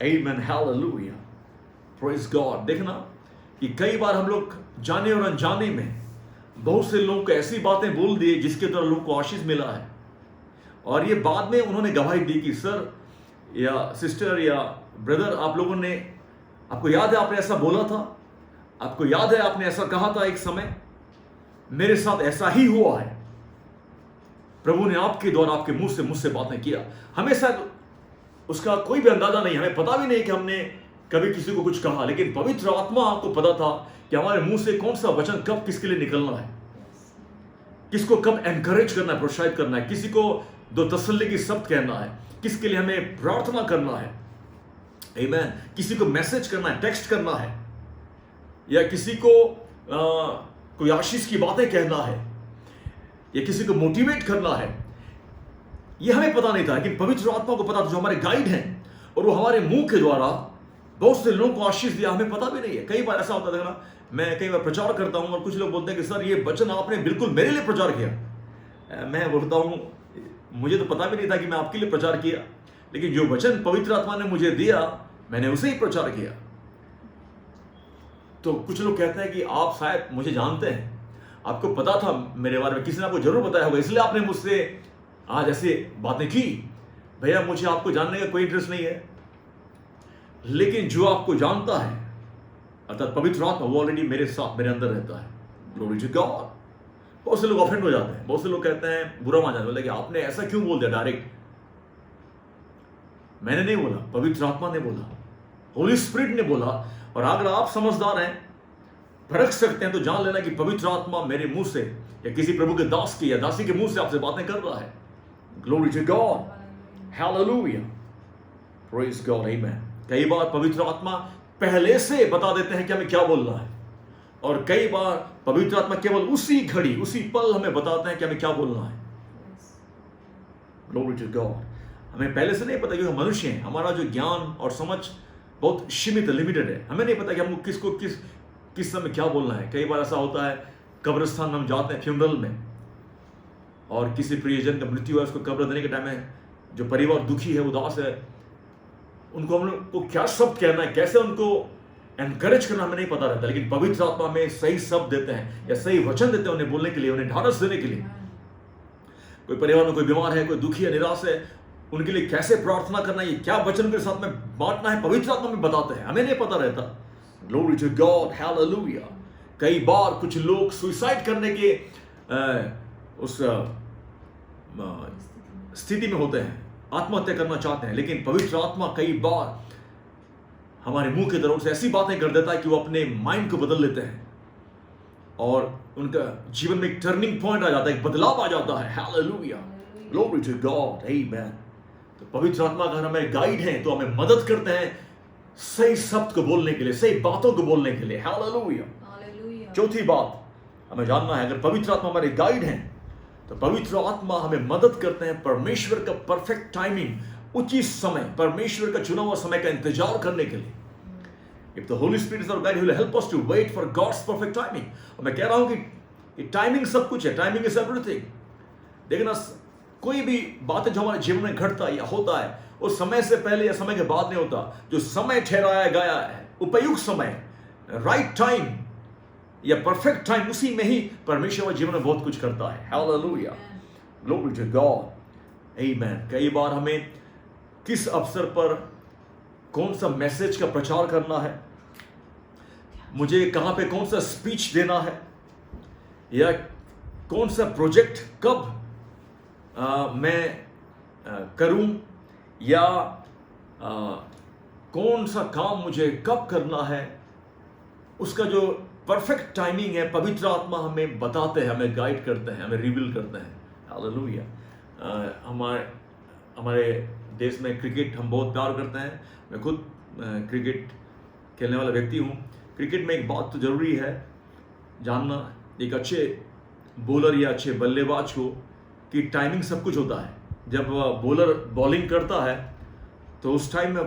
Speaker 1: amen, hallelujah, praise God. देखना कि कई बार हम लोग जाने और अनजाने में बहुत से लोगों को ऐसी बातें बोल दिए जिसके द्वारा लोगों को आशीष मिला है, और ये बाद में उन्होंने गवाही दी कि सर या सिस्टर या ब्रदर, आप लोगों ने, आपको याद है आपने ऐसा बोला था, आपको याद है आपने ऐसा कहा था एक समय, मेरे साथ ऐसा ही हुआ है। प्रभु ने आपके द्वारा आपके मुंह से मुझसे बातें किया। हमें शायद उसका कोई भी अंदाजा नहीं, हमें पता भी नहीं कि हमने कभी किसी को कुछ कहा, लेकिन पवित्र आत्मा आपको पता था कि हमारे मुंह से कौन सा वचन कब किसके लिए निकलना है, किसको कब एनकरेज करना है, प्रोत्साहित करना है, किसी को दो तसल्ली की शब्द कहना है, किसके लिए हमें प्रार्थना करना है, आमीन, किसी को मैसेज करना है, टेक्स्ट करना है, या किसी को कोई आशीष की बातें कहना है, या किसी को मोटिवेट करना है। ये हमें पता नहीं था, लेकिन पवित्र आत्मा को पता था, जो हमारे गाइड हैं, और वो हमारे मुंह के द्वारा बहुत से लोगों को आशीष दिया, हमें पता भी नहीं है। कई बार ऐसा होता है ना, मैं कई बार प्रचार करता हूं और कुछ लोग बोलते हैं कि सर ये वचन आपने बिल्कुल मेरे लिए प्रचार किया। मैं बोलता हूं मुझे तो पता भी नहीं था कि मैं आपके लिए प्रचार किया, लेकिन जो वचन पवित्र आत्मा ने मुझे दिया मैंने उसे ही प्रचार किया। तो कुछ लोग कहते हैं कि आप शायद मुझे जानते हैं, आपको पता था मेरे बारे में, किसी ने आपको जरूर बताया होगा, इसलिए आपने मुझसे आज ऐसे बातें की। भैया मुझे आपको जानने का कोई इंटरेस्ट नहीं है, लेकिन जो आपको जानता है अर्थात पवित्र आत्मा, वो ऑलरेडी मेरे साथ, मेरे अंदर रहता है। Glory to God. बहुत से लोग ऑफेंड हो जाते हैं, बहुत से लोग कहते हैं, बुरा मान जाते हैं, बोलते हैं कि आपने ऐसा क्यों बोल दिया डायरेक्ट। मैंने नहीं बोला, पवित्र आत्मा ने बोला, होली स्पिरिट ने बोला। और अगर आप समझदार हैं, परख सकते हैं, तो जान लेना कि पवित्र आत्मा मेरे मुंह से या किसी प्रभु के दास की या दासी के मुंह से आपसे बातें कर रहा है। Glory to God, hallelujah, praise God, amen. कई बार पवित्र आत्मा पहले से बता देते हैं कि हमें क्या बोलना है, और कई बार पवित्र आत्मा केवल उसी घड़ी, उसी पल हमें बताते हैं कि हमें क्या बोलना है। Glory to God. हमें पहले से नहीं पता, क्योंकि हम मनुष्य हैं, हमारा जो ज्ञान और समझ बहुत सीमित, लिमिटेड है। हमें नहीं पता कि हमको किसको किस समय क्या बोलना है। कई बार ऐसा होता है, कब्रिस्तान में हम जाते हैं, फ्यूनरल में, और किसी प्रियजन का मृत्यु है, उसको कब्र देने के टाइम में जो परिवार दुखी है, उदास है, उनको हम लोग को क्या शब्द कहना है, कैसे उनको एनकरेज करना हमें नहीं पता रहता। लेकिन पवित्र आत्मा में सही शब्द देते हैं या सही वचन देते हैं उन्हें बोलने के लिए, उन्हें ढाढ़स देने के लिए। कोई परिवार में कोई बीमार है, कोई दुखी है, निराश है, उनके लिए कैसे प्रार्थना करना है, क्या वचन के साथ में बांटना है, पवित्र आत्मा में बताते हैं, हमें नहीं पता रहता। Glory to God, hallelujah. कई बार कुछ लोग सुसाइड करने के उस स्थिति में होते हैं, आत्महत्या करना चाहते हैं, लेकिन पवित्र आत्मा कई बार हमारे मुंह के द्वारा से ऐसी बातें कर देता है कि वो अपने माइंड को बदल लेते हैं, और उनका जीवन में एक टर्निंग पॉइंट आ जाता है, एक बदलाव आ जाता है। Hallelujah, glory to God, amen. तो पवित्र आत्मा अगर हमें गाइड हैं, तो हमें मदद करते हैं सही शब्द को बोलने के लिए, सही बातों को बोलने के लिए। हालेलुया। चौथी बात हमें जानना है, अगर पवित्र आत्मा हमारे गाइड हैं, तो पवित्र आत्मा हमें मदद करते हैं परमेश्वर का परफेक्ट टाइमिंग, उचित समय, परमेश्वर का चुना हुआ समय का इंतजार करने के लिए। If the Holy Spirit is our guide, He will help us to wait for God's perfect timing. और मैं कह रहा हूं कि टाइमिंग सब कुछ है, टाइमिंग इज एवरीथिंग। देखना, कोई भी बातें जो हमारे जीवन में घटता है या होता है, वो समय से पहले या समय के बाद नहीं होता। जो समय ठहराया गया है, उपयुक्त समय, राइट टाइम या परफेक्ट टाइम, उसी में ही परमेश्वर जीवन में बहुत कुछ करता है। Hallelujah, glory to God, amen. कई बार हमें किस अवसर पर कौन सा मैसेज का प्रचार करना है, मुझे कहां पे कौन सा स्पीच देना है, या कौन सा प्रोजेक्ट कब मैं करूं, या कौन सा काम मुझे कब करना है, उसका जो परफेक्ट टाइमिंग है, पवित्र आत्मा हमें बताते हैं, हमें गाइड करते हैं, हमें रिवील करते हैं। हालेलुया। हमारे देश में क्रिकेट हम बहुत प्यार करते हैं। मैं खुद क्रिकेट खेलने वाला व्यक्ति हूँ। क्रिकेट में एक बात तो जरूरी है जानना, एक अच्छे बॉलर या अच्छे बल्लेबाज को, कि टाइमिंग सब कुछ होता है। जब बॉलर बॉलिंग करता है, तो उस टाइम में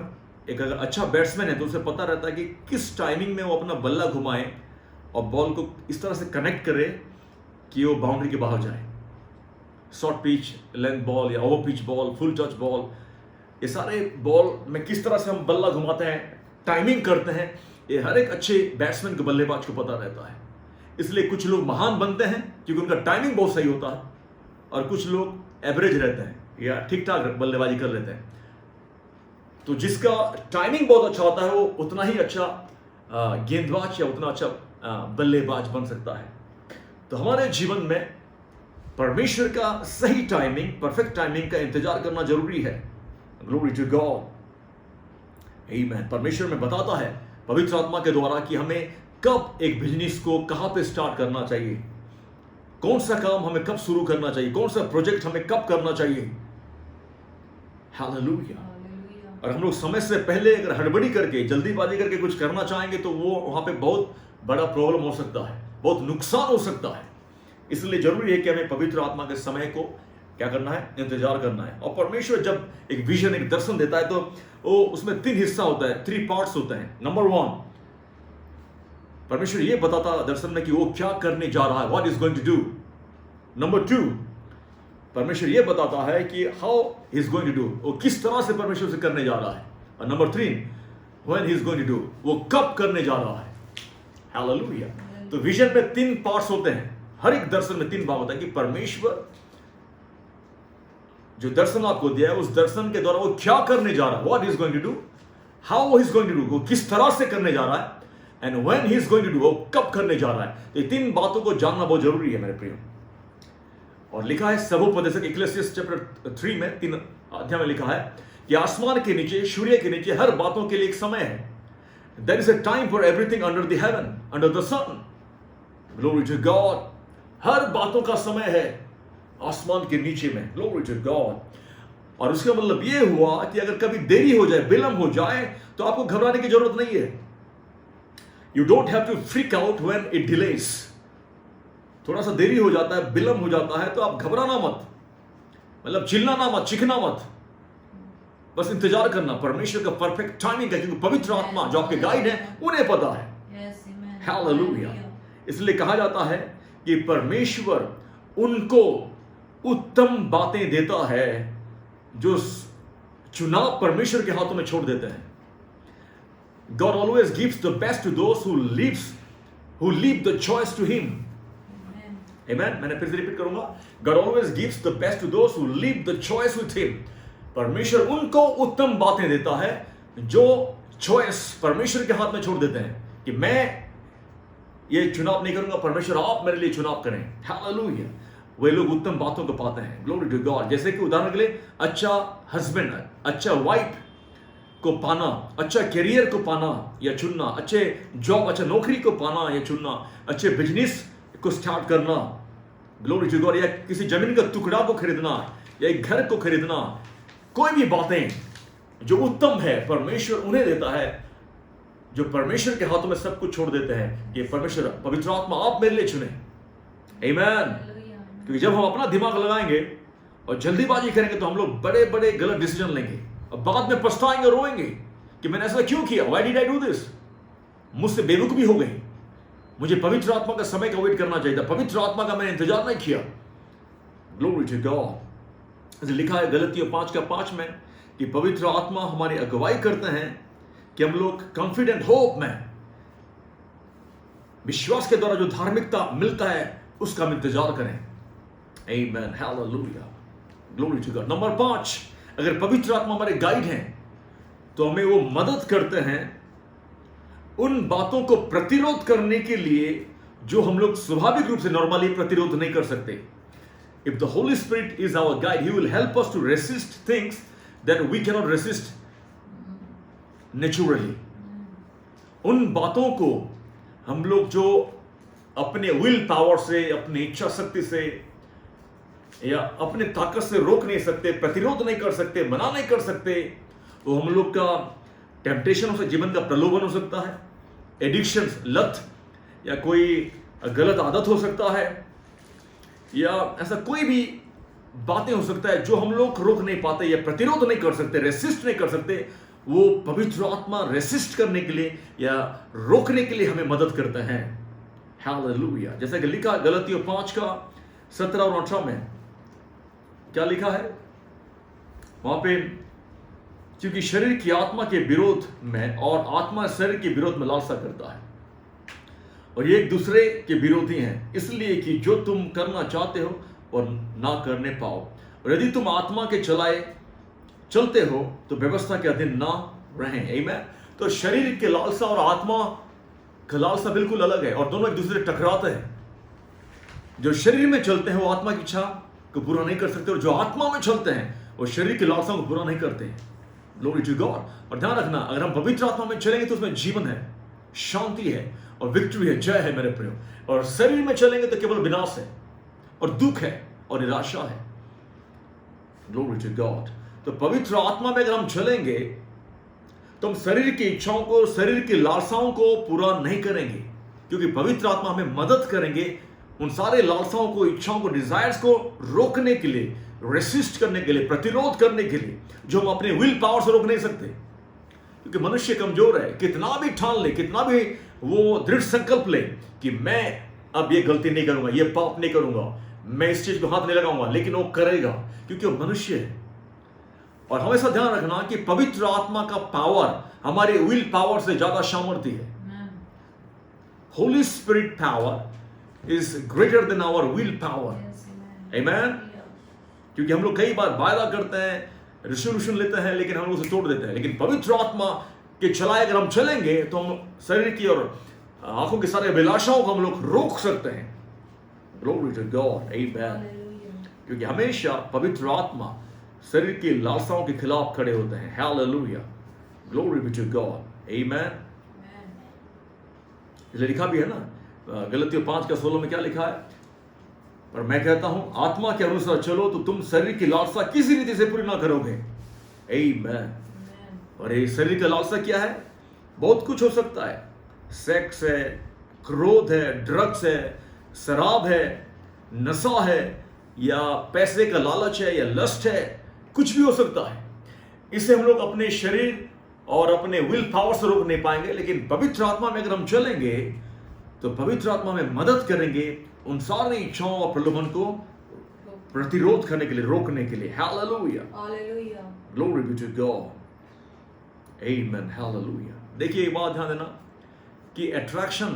Speaker 1: एक अगर अच्छा बैट्समैन है, तो उसे पता रहता है कि किस टाइमिंग में वो अपना बल्ला घुमाए और बॉल को इस तरह से कनेक्ट करे कि वो बाउंड्री के बाहर जाए। शॉर्ट पिच, लेंथ बॉल या over pitch ball, full touch ball, ये सारे बॉल में किस तरह से हम बल्ला घुमाते हैं, टाइमिंग करते हैं, ये हर एक अच्छे बैट्समैन को, बल्लेबाज को पता रहता है। इसलिए कुछ लोग महान बनते हैं क्योंकि उनका टाइमिंग बहुत सही होता है, और कुछ लोग एवरेज रहते हैं या ठीक ठाक बल्लेबाजी कर लेते हैं। तो जिसका टाइमिंग बहुत अच्छा होता है वो उतना ही अच्छा गेंदबाज या उतना अच्छा बल्लेबाज बन सकता है। तो हमारे जीवन में परमेश्वर का सही टाइमिंग, परफेक्ट टाइमिंग का इंतजार करना जरूरी है। ग्लोरी टू गॉड, आमीन। परमेश्वर में बताता है पवित्र आत्मा के द्वारा कि हमें कब एक बिजनेस को कहां पे स्टार्ट करना चाहिए, कौन सा काम हमें कब शुरू करना चाहिए, कौन सा प्रोजेक्ट हमें कब करना चाहिए। हालेलुया। और हम लोग समय से पहले अगर हड़बड़ी करके, जल्दीबाजी करके कुछ करना चाहेंगे तो वो वहां पे बहुत बड़ा प्रॉब्लम हो सकता है, बहुत नुकसान हो सकता है। इसलिए जरूरी है कि हमें पवित्र आत्मा के समय को क्या करना है, इंतजार करना है। और परमेश्वर जब एक विजन, एक दर्शन देता है तो वो उसमें 3 हिस्सा होता है, 3 पार्ट्स होते हैं। नंबर 1, परमेश्वर ये बताता है दर्शन में कि वो क्या करने जा रहा है, what is going to do. Number 2, परमेश्वर ये बताता है कि how he is going to do, वो किस तरह से परमेश्वर से करने जा रहा है। और number 3, when he is going to do, वो कब करने जा रहा है। हालेलुया। तो विजन में 3 पार्ट्स होते हैं, हर एक दर्शन में 3 भाग होता है कि परमेश्वर जो दर्शन आपको दिया है उस दर्शन के द्वारा वो क्या करने जा रहा है, what is going to do, how he is going to do, वो किस तरह से करने जा रहा है, and when he is going to do, वो कब करने जा रहा है। तो ये 3 बातों को जानना बहुत जरूरी है मेरे प्रियो। और लिखा है सबोपदेशक इक्लेसियस चैप्टर 3 में 3 अध्याय में लिखा है कि आसमान के नीचे, सूर्य के नीचे हर बातों के लिए एक समय है। There is a time for everything under the heaven, under the sun. Glory to God. हर बातों का समय है आसमान के नीचे में। Glory to God. और उसका मतलब यह हुआ कि अगर कभी देरी हो जाए, विलंब हो जाए, तो आपको घबराने की जरूरत नहीं है। You don't have to freak out when it delays. थोड़ा सा देरी हो जाता है, विलंब हो जाता है, तो आप घबराना मत, मतलब चिल्लाना मत, चिखना मत, बस इंतजार करना परमेश्वर का परफेक्ट टाइमिंग का, क्योंकि पवित्र आत्मा जो आपके गाइड है उन्हें पता है। हालेलुया। इसलिए कहा जाता है कि परमेश्वर उनको उत्तम बातें देता है जो चुनाव परमेश्वर के हाथों में छोड़ देते हैं। God always gives the best to those who leave the choice to Him. Amen. मैंने फिर से रिपीट करूंगा। God always gives the best to those who leave the choice with Him. परमेश्वर उनको उत्तम बातें देता है जो चॉइस परमेश्वर के हाथ में छोड़ देते हैं कि मैं ये चुनाव नहीं करूंगा, परमेश्वर आप मेरे लिए चुनाव करें। हालेलुया। वे लोग उत्तम बातों को पाते हैं। Glory to God. जैसे कि उदाहरण के लिए अच्छा हस्बैंड, अच्छा वाइफ को पाना, अच्छा करियर को पाना या चुनना, अच्छे जॉब, अच्छा नौकरी को पाना या चुनना, अच्छे बिजनेस को स्टार्ट करना। Glory to God. या किसी जमीन का टुकड़ा को खरीदना या एक घर को खरीदना, कोई भी बातें जो उत्तम है परमेश्वर उन्हें देता है जो परमेश्वर के हाथों में सब कुछ छोड़ देते हैं कि परमेश्वर, पवित्र आत्मा आप मेरे लिए चुने। आमीन। क्योंकि जब हम अपना दिमाग लगाएंगे और जल्दीबाजी करेंगे तो हम लोग बड़े बड़े गलत डिसीजन लेंगे और बाद में पछताएंगे, रोएंगे कि मैंने ऐसा क्यों किया, why did I do this, मुझसे बेवकूफी हो गई, मुझे पवित्र आत्मा का समय का वेट करना चाहिए था, पवित्र आत्मा का मैंने इंतजार नहीं किया। Glory to God. लिखा है गलतियों 5:5 में कि पवित्र आत्मा हमारी अगुवाई करते हैं कि हम लोग कॉन्फिडेंट होप में, विश्वास के द्वारा जो धार्मिकता मिलता है उसका हम इंतजार करें। Amen. Hallelujah. Glory to God. Number 5, अगर पवित्र आत्मा हमारे गाइड हैं तो हमें वो मदद करते हैं उन बातों को प्रतिरोध करने के लिए जो हम लोग स्वाभाविक रूप से नॉर्मली प्रतिरोध नहीं कर सकते। If the Holy Spirit is our guide, He will help us to resist things that we cannot resist naturally. उन बातों को हम लोग जो अपने विल पावर से, अपनी इच्छा शक्ति से या अपने ताकत से रोक नहीं सकते, प्रतिरोध नहीं कर सकते, मना नहीं कर सकते, वो हम लोग का टेम्पटेशन हो सकता है, जीवन का प्रलोभन हो सकता है, एडिक्शन, लत, या कोई गलत आदत हो सकता है, या ऐसा कोई भी बातें हो सकता है जो हम लोग रोक नहीं पाते या प्रतिरोध नहीं कर सकते, रेसिस्ट नहीं कर सकते। वो पवित्र आत्मा रेसिस्ट करने के लिए या रोकने के लिए हमें मदद करते हैं। हालेलुया। जैसा कि लिखा गलतियों 5:17 और 18 में क्या लिखा है, वहां पे क्योंकि शरीर की आत्मा के विरोध में और आत्मा शरीर के विरोध में लालसा करता है, और ये एक दूसरे के विरोधी हैं, इसलिए कि जो तुम करना चाहते हो और ना करने पाओ। और यदि तुम आत्मा के चलते हो तो व्यवस्था के अधीन ना रहें। आमीन। तो शरीर के लालसा और आत्मा का लालसा बिल्कुल अलग है, और दोनों एक दूसरे से टकराते हैं। जो शरीर में चलते हैं वो आत्मा की इच्छा को पूरा नहीं कर सकते, और जो आत्मा में चलते हैं वो शरीर की लालसाओं को पूरा नहीं करते हैं। Glory to God. और ध्यान रखना, अगर हम पवित्र आत्मा में चलेंगे तो उसमें जीवन है, शांति है और विक्ट्री है, जय है मेरे प्रियो। और शरीर में चलेंगे तो केवल विनाश है और दुख है और निराशा है। Glory to God. तो पवित्र आत्मा में अगर हम चलेंगे तो हम शरीर की इच्छाओं को, शरीर की लालसाओं को पूरा नहीं करेंगे, क्योंकि पवित्र आत्मा हमें मदद करेंगे उन सारे लालसाओं को, इच्छाओं को, डिजायर्स को रोकने के लिए, रेसिस्ट करने के लिए, प्रतिरोध करने के लिए, जो हम अपने विल पावर से रोक नहीं सकते। क्योंकि मनुष्य कमजोर है, कितना भी ठान ले, कितना भी वो दृढ़ संकल्प ले कि मैं अब ये गलती नहीं करूंगा, ये पाप नहीं करूंगा, मैं इस चीज को हाथ नहीं लगाऊंगा, लेकिन वो करेगा क्योंकि वो मनुष्य है। और हमेशा ध्यान रखना कि पवित्र आत्मा का पावर हमारे विल पावर से ज्यादा सामर्थ्य है। Holy Spirit power is greater than our will power. Amen. क्योंकि हम लोग कई बार वायदा करते हैं, रेजोल्यूशन लेते हैं, लेकिन हम लोग उसे तोड़ देते हैं। लेकिन पवित्र आत्मा के चलाए अगर हम चलेंगे तो हम शरीर की और आंखों की सारे अभिलाषाओं को हम लोग रोक सकते हैं। Glory to God. आमेन। क्योंकि हमेशा पवित्र आत्मा शरीर की लालसाओं के खिलाफ खड़े होते हैं। Hallelujah. Glory be to God. Amen. इसलिए लिखा भी है ना, गलतियों 5:16 में क्या लिखा है? पर मैं कहता हूं आत्मा के अनुसार चलो तो तुम शरीर की लालसा किसी रीति से पूरी ना करोगे। आमेन। और ये शरीर का लालसा क्या है? बहुत कुछ हो सकता है। सेक्स है, क्रोध है, ड्रग्स है, शराब है, नशा है, या पैसे का लालच है, या लस्ट है, कुछ भी हो सकता है। इसे हम लोग अपने शरीर और अपने विल पावर से रोक नहीं पाएंगे, लेकिन पवित्र आत्मा में अगर हम चलेंगे तो पवित्र आत्मा में मदद करेंगे उन सारी इच्छाओं और प्रलोभन को प्रतिरोध करने के लिए, रोकने के लिए। Hallelujah. Hallelujah. Glory be to God. Amen. Hallelujah. देखिए एक बात ध्यान देना कि अट्रैक्शन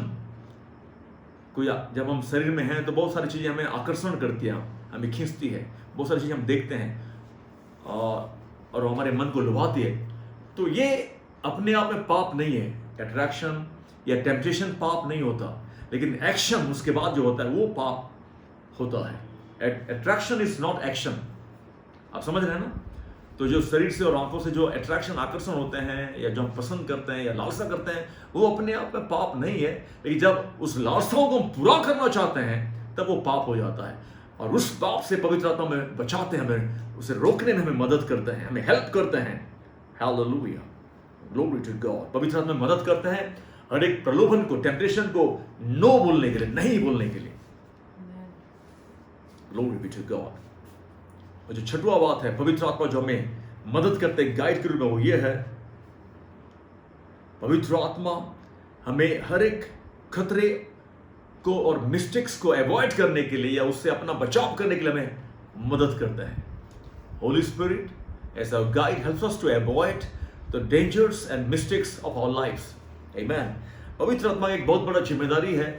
Speaker 1: को, जब हम शरीर में हैं तो बहुत सारी चीजें हमें आकर्षण करती हैं, हमें खींचती है, बहुत सारी चीजें हम देखते हैं और हमारे मन को लुभाती है। तो ये अपने आप में पाप नहीं है। अट्रैक्शन या टेम्पटेशन पाप नहीं होता, लेकिन एक्शन उसके बाद जो होता है वो पाप होता है। Attraction is not action. आप समझ रहे हैं ना? तो जो शरीर से और आंखों से जो अट्रैक्शन, आकर्षण होते हैं, या जो हम पसंद करते हैं या लालसा करते हैं, वो अपने आप में पाप नहीं है। लेकिन जब उस लालसाओं को हम पूरा करना चाहते हैं तब वो पाप हो जाता है। और उस पाप से पवित्र आत्मा में बचाते हैं, हमें उसे रोकने में हमें मदद करते हैं, हमें हेल्प करते हैं। हालेलुया। Glory to God. पवित्र आत्मा में मदद करते हैं हर एक प्रलोभन को, टेम्पटेशन को नो बोलने के लिए, नहीं बोलने के लिए। Glory be to God. और जो छठवां बात है, पवित्र आत्मा जो हमें मदद करते हैं गाइड के रूप में, वो ये है, पवित्र आत्मा हमें हर एक खतरे को और मिस्टेक्स को अवॉइड करने के लिए, या उससे अपना बचाव करने के लिए हमें मदद करता है। Holy Spirit as a guide helps us to avoid the dangers and mistakes of our lifes. Amen. पवित्र आत्मा की एक बहुत बड़ा जिम्मेदारी है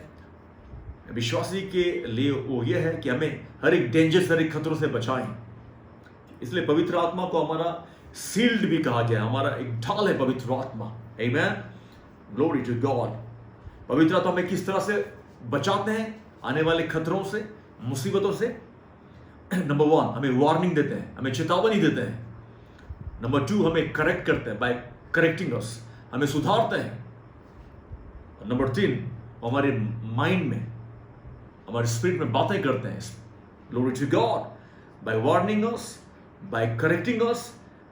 Speaker 1: विश्वासी के लिए, वो ये है कि हमें हर एक डेंजर, हर एक खतरों से बचाएं। इसलिए पवित्र आत्मा को हमारा सील्ड भी कहा गया, हमारा एक ढाल है पवित्र आत्मा। आमेन। Glory to God. पवित्र आत्मा हमें किस तरह से बचाते हैं आने वाले खतरों से, मुसीबतों से? नंबर 1, हमें वार्निंग देते हैं, हमें चेतावनी देते हैं। नंबर 2, हमें करेक्ट करते हैं, बाय करेक्टिंग अस, हमें सुधारते हैं। और नंबर 3, हमारे माइंड में, हमारे स्पिरिट में बातें करते हैं। Glory to God. By warning us, by correcting us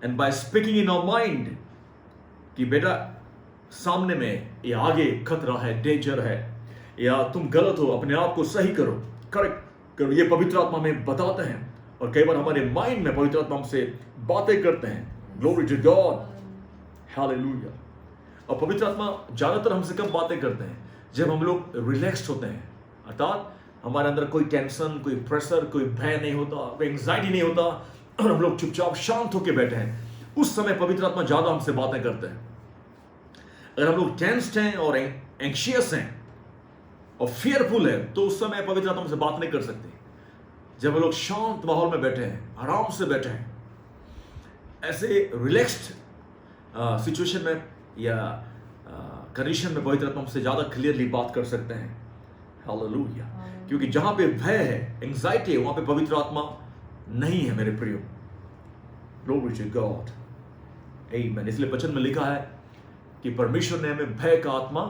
Speaker 1: and by speaking in our mind कि बेटा सामने में ये आगे खतरा है, डेंजर है, या तुम गलत हो, अपने आप को सही करो, करेक्ट करो। ये पवित्र आत्मा में बताते हैं। और कई बार हमारे माइंड में पवित्र आत्मा हमसे बातें करते हैं। Glory to God. हालेलुया। और पवित्र आत्मा ज्यादातर हमसे कब बातें करते हैं? जब हम लोग रिलैक्स्ड होते हैं, अर्थात हमारे अंदर कोई टेंशन, कोई प्रेशर, कोई भय नहीं होता, कोई एंग्जाइटी नहीं होता, और हम लोग चुपचाप शांत होकर बैठे हैं। उस समय पवित्र आत्मा ज्यादा हमसे बातें करते हैं। अगर हम लोग टेंस्ड हैं और एंक्शियस हैं और फियरफुल है, तो उस समय पवित्र आत्मा हमसे बात नहीं कर सकते। जब हम लोग शांत माहौल में बैठे हैं, आराम से बैठे हैं, ऐसे रिलैक्स्ड सिचुएशन में या कंडीशन में पवित्र आत्मा हमसे ज्यादा क्लियरली बात कर सकते हैं। हालेलुया। क्योंकि जहां पे भय है, एंजाइटी है, वहां पे पवित्र आत्मा नहीं है मेरे प्रियो। ग्लोरी टू गॉड, आमीन। इसलिए वचन में लिखा है कि परमेश्वर ने हमें भय का आत्मा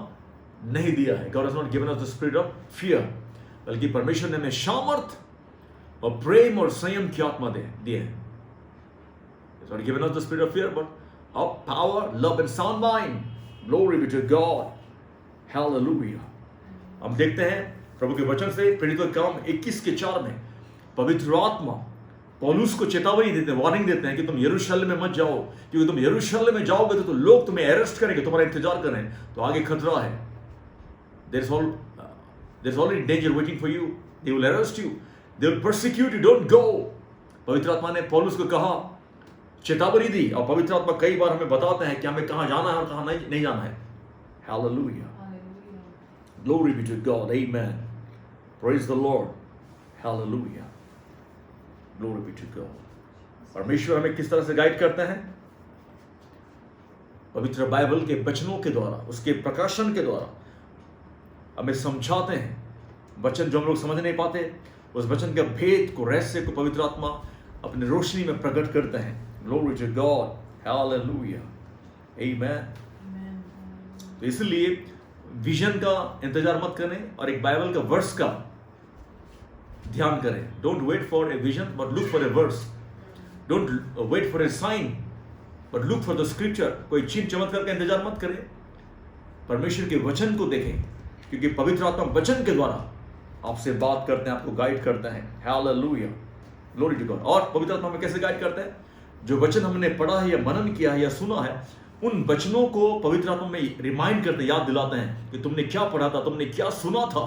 Speaker 1: नहीं दिया है। God has not given us the spirit of fear, बल्कि परमेश्वर ने हमें सामर्थ और प्रेम और संयम की आत्मा दिए है। He's not given us the spirit of fear, but of power, love and sound mind. Glory be to God. Hallelujah. हम देखते हैं प्रभु के वचन से प्रेरितों के काम 21:4 में पवित्र आत्मा पौलुस को चेतावनी देते हैं, वार्निंग देते हैं कि तुम यरूशलेम में मत जाओ, क्योंकि तुम यरूशलेम में जाओगे तो लोग तुम्हें अरेस्ट करेंगे, तुम्हारा इंतजार करें, तो आगे खतरा है। There's already danger waiting for you. They will arrest you. They will persecute you. Don't go. पवित्र आत्मा ने पौलुस को कहा, चेतावनी दी। और पवित्र आत्मा कई बार हमें बताते हैं कि हमें कहां जाना है और कहां नहीं जाना है। Hallelujah. Glory be to God. Amen. Praise the Lord. Hallelujah. Glory be to God. परमेश्वर हमें किस तरह से गाइड करते हैं? पवित्र बाइबल के वचनों के द्वारा, उसके प्रकाशन के द्वारा हमें समझाते हैं। वचन जो हम लोग समझ नहीं पाते, उस वचन के भेद को, रहस्य को पवित्र आत्मा अपनी रोशनी में प्रकट करते हैं। Glory to God. Hallelujah. Amen. तो इसलिए विजन का इंतजार मत करें और एक बाइबल का वर्स का ध्यान करें। Don't wait for a vision, but look for a verse. Don't wait for a sign, but look for the scripture. कोई चिन्ह चमत्कार का इंतजार मत करें, परमेश्वर के वचन को देखें, क्योंकि पवित्र आत्मा वचन के द्वारा आपसे बात करते हैं, आपको गाइड करते हैं। Hallelujah. Glory to God. और पवित्र आत्मा में कैसे गाइड करते हैं? जो वचन हमने पढ़ा है या मनन किया है या सुना है, उन वचनों को पवित्र आत्मा में रिमाइंड करते, याद दिलाते हैं कि तुमने क्या पढ़ा था, तुमने क्या सुना था।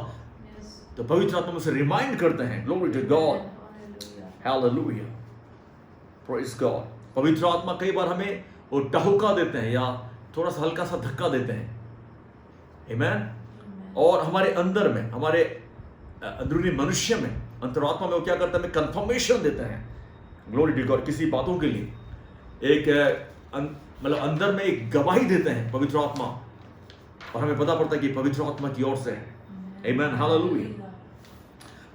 Speaker 1: तो पवित्र आत्मा से रिमाइंड करते हैं। Glory to God. Hallelujah. Praise God. पवित्र आत्मा कई बार हमें वो टहुका देते हैं या थोड़ा सा हल्का सा धक्का देते हैं। Amen. और हमारे अंदर में, हमारे अंदरूनी मनुष्य में, अंतरात्मा में वो क्या करते हैं? हमें कंफर्मेशन देते हैं। Glory to God. किसी बातों के लिए एक मतलब अंदर में एक गवाही देते हैं पवित्र आत्मा, और हमें पता पड़ता है कि पवित्र आत्मा की ओर से है। आमीन। हालेलुया।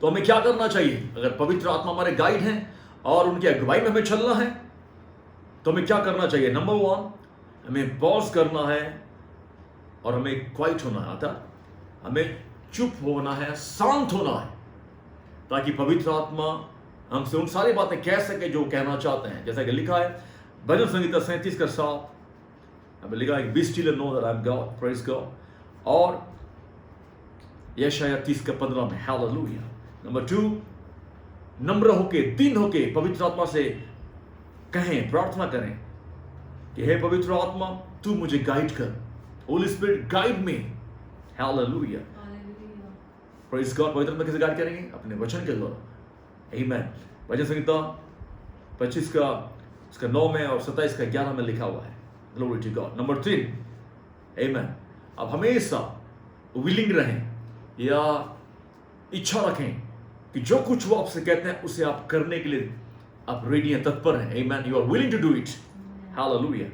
Speaker 1: तो हमें क्या करना चाहिए? अगर पवित्र आत्मा हमारे गाइड हैं और उनकी अगुवाई में हमें चलना है, तो हमें क्या करना चाहिए? नंबर 1, हमें पॉज करना है और हमें क्वाइट होना है, अर्थात हमें चुप होना है, शांत होना है, ताकि पवित्र आत्मा हमसे उन सारी बातें कह सके जो कहना चाहते हैं। जैसा कि लिखा है भजन संहिता 37:7, हमें लिखा है be still and know that I am God, praise God. और यशायाह 30:15 में हालेलुया। नंबर 2, नम्र होके, दीन होके पवित्र आत्मा से कहें, प्रार्थना करें कि हे पवित्र आत्मा, तू मुझे गाइड कर। Holi spirit guide me. Hallelujah. Praise God. पवित्र आत्मा कैसे गाइड करेंगे? अपने वचन के द्वारा। आमीन। भजन संहिता 25:9 में और 27:11 में लिखा हुआ है। Glory to God. नंबर 3, आमीन। अब हमेशा विलिंग रहें या इच्छा रखें कि जो कुछ वो आपसे कहते हैं उसे आप करने के लिए आप रेडी हैं, तत्पर हैं। Amen. You are willing to do it. Hallelujah.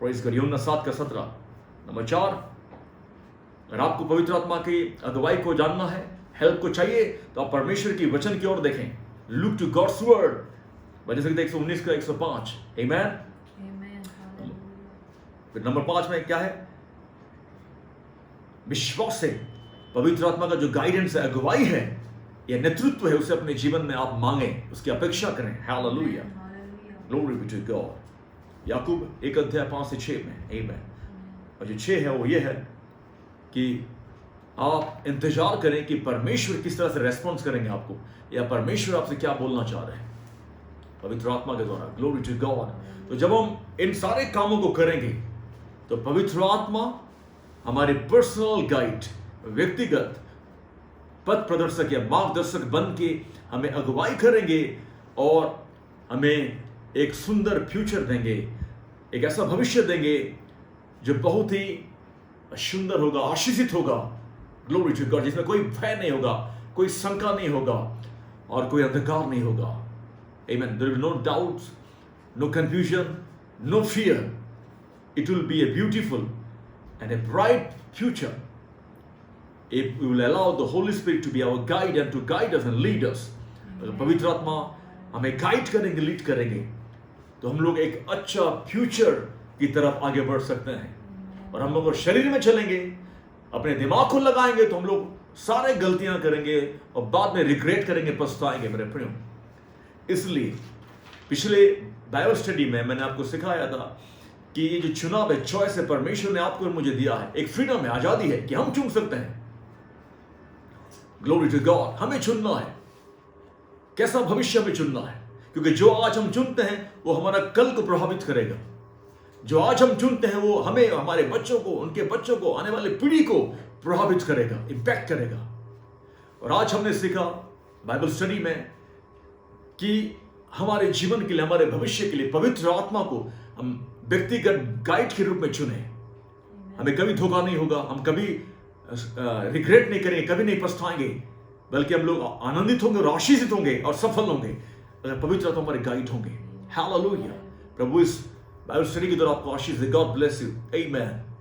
Speaker 1: Praise God. यूहन्ना 7:17। नंबर 4, अगर आपको पवित्र आत्मा की अगुवाई को जानना है, हेल्प को चाहिए, तो आप परमेश्वर की वचन की ओर देखें। Look to God's word. भजन संहिता 119:105। आमीन। फिर नंबर 5 में क्या है? विश्वास से पवित्र आत्मा का जो गाइडेंस है, अगुवाई है या नेतृत्व है, उसे अपने जीवन में आप मांगें, उसकी अपेक्षा करें। Hallelujah. Glory be to God. याकूब 1:5-6 में। आमीन। और जो 6 है वो ये है कि आप इंतजार करें कि परमेश्वर किस तरह से रेस्पॉन्स करेंगे आपको, या परमेश्वर आपसे क्या बोलना चाह रहे हैं पवित्र आत्मा के द्वारा। Glory to God. तो जब हम इन सारे कामों को करेंगे, तो पवित्र आत्मा हमारे पर्सनल गाइड, व्यक्तिगत पथ प्रदर्शक या मार्गदर्शक बन के हमें अगुवाई करेंगे और हमें एक सुंदर फ्यूचर देंगे, एक ऐसा भविष्य देंगे जो बहुत ही सुंदर होगा, आशीषित होगा। ग्लोरी टू गॉड, जिसमें कोई भय नहीं होगा, कोई शंका नहीं होगा और कोई अंधकार नहीं होगा। Amen. There will no doubts, no confusion, no fear. It will be a beautiful and a bright future if we will allow the Holy Spirit to be our guide and to guide us and lead us. अगर पवित्र आत्मा हमें guide करेंगे, lead करेंगे, तो हम लोग एक अच्छा फ्यूचर की तरफ आगे बढ़ सकते हैं। और हम लोग शरीर में चलेंगे, अपने दिमाग को लगाएंगे, तो हम लोग सारे गलतियां करेंगे और बाद में रिग्रेट करेंगे, पछताएंगे मेरे प्रियो। इसलिए पिछले बाइबल स्टडी में मैंने आपको सिखाया था कि ये जो चुनाव है, चॉइस है, परमेश्वर ने आपको और मुझे दिया है। एक फ्रीडम है, आजादी है कि हम चुन सकते हैं। ग्लोरी टू गॉड, हमें चुनना है कैसा भविष्य हमें चुनना है, क्योंकि जो आज हम चुनते हैं वो हमारा कल को प्रभावित करेगा। जो आज हम चुनते हैं वो हमें, हमारे बच्चों को, उनके बच्चों को, आने वाले पीढ़ी को प्रभावित करेगा, इंपैक्ट करेगा। और आज हमने सीखा बाइबल स्टडी में कि हमारे जीवन के लिए, हमारे भविष्य के लिए पवित्र आत्मा को हम व्यक्तिगत गाइड के रूप में चुने। हमें कभी धोखा नहीं होगा, हम कभी रिग्रेट नहीं करेंगे, कभी नहीं पछताएंगे, बल्कि हम लोग आनंदित होंगे और आशीषित होंगे और सफल होंगे अगर पवित्र आत्मा हमारे गाइड होंगे। हालेलुया। प्रभु इस बाइबल स्टडी के द्वारा आपको आशीष दे। God bless you. आमीन।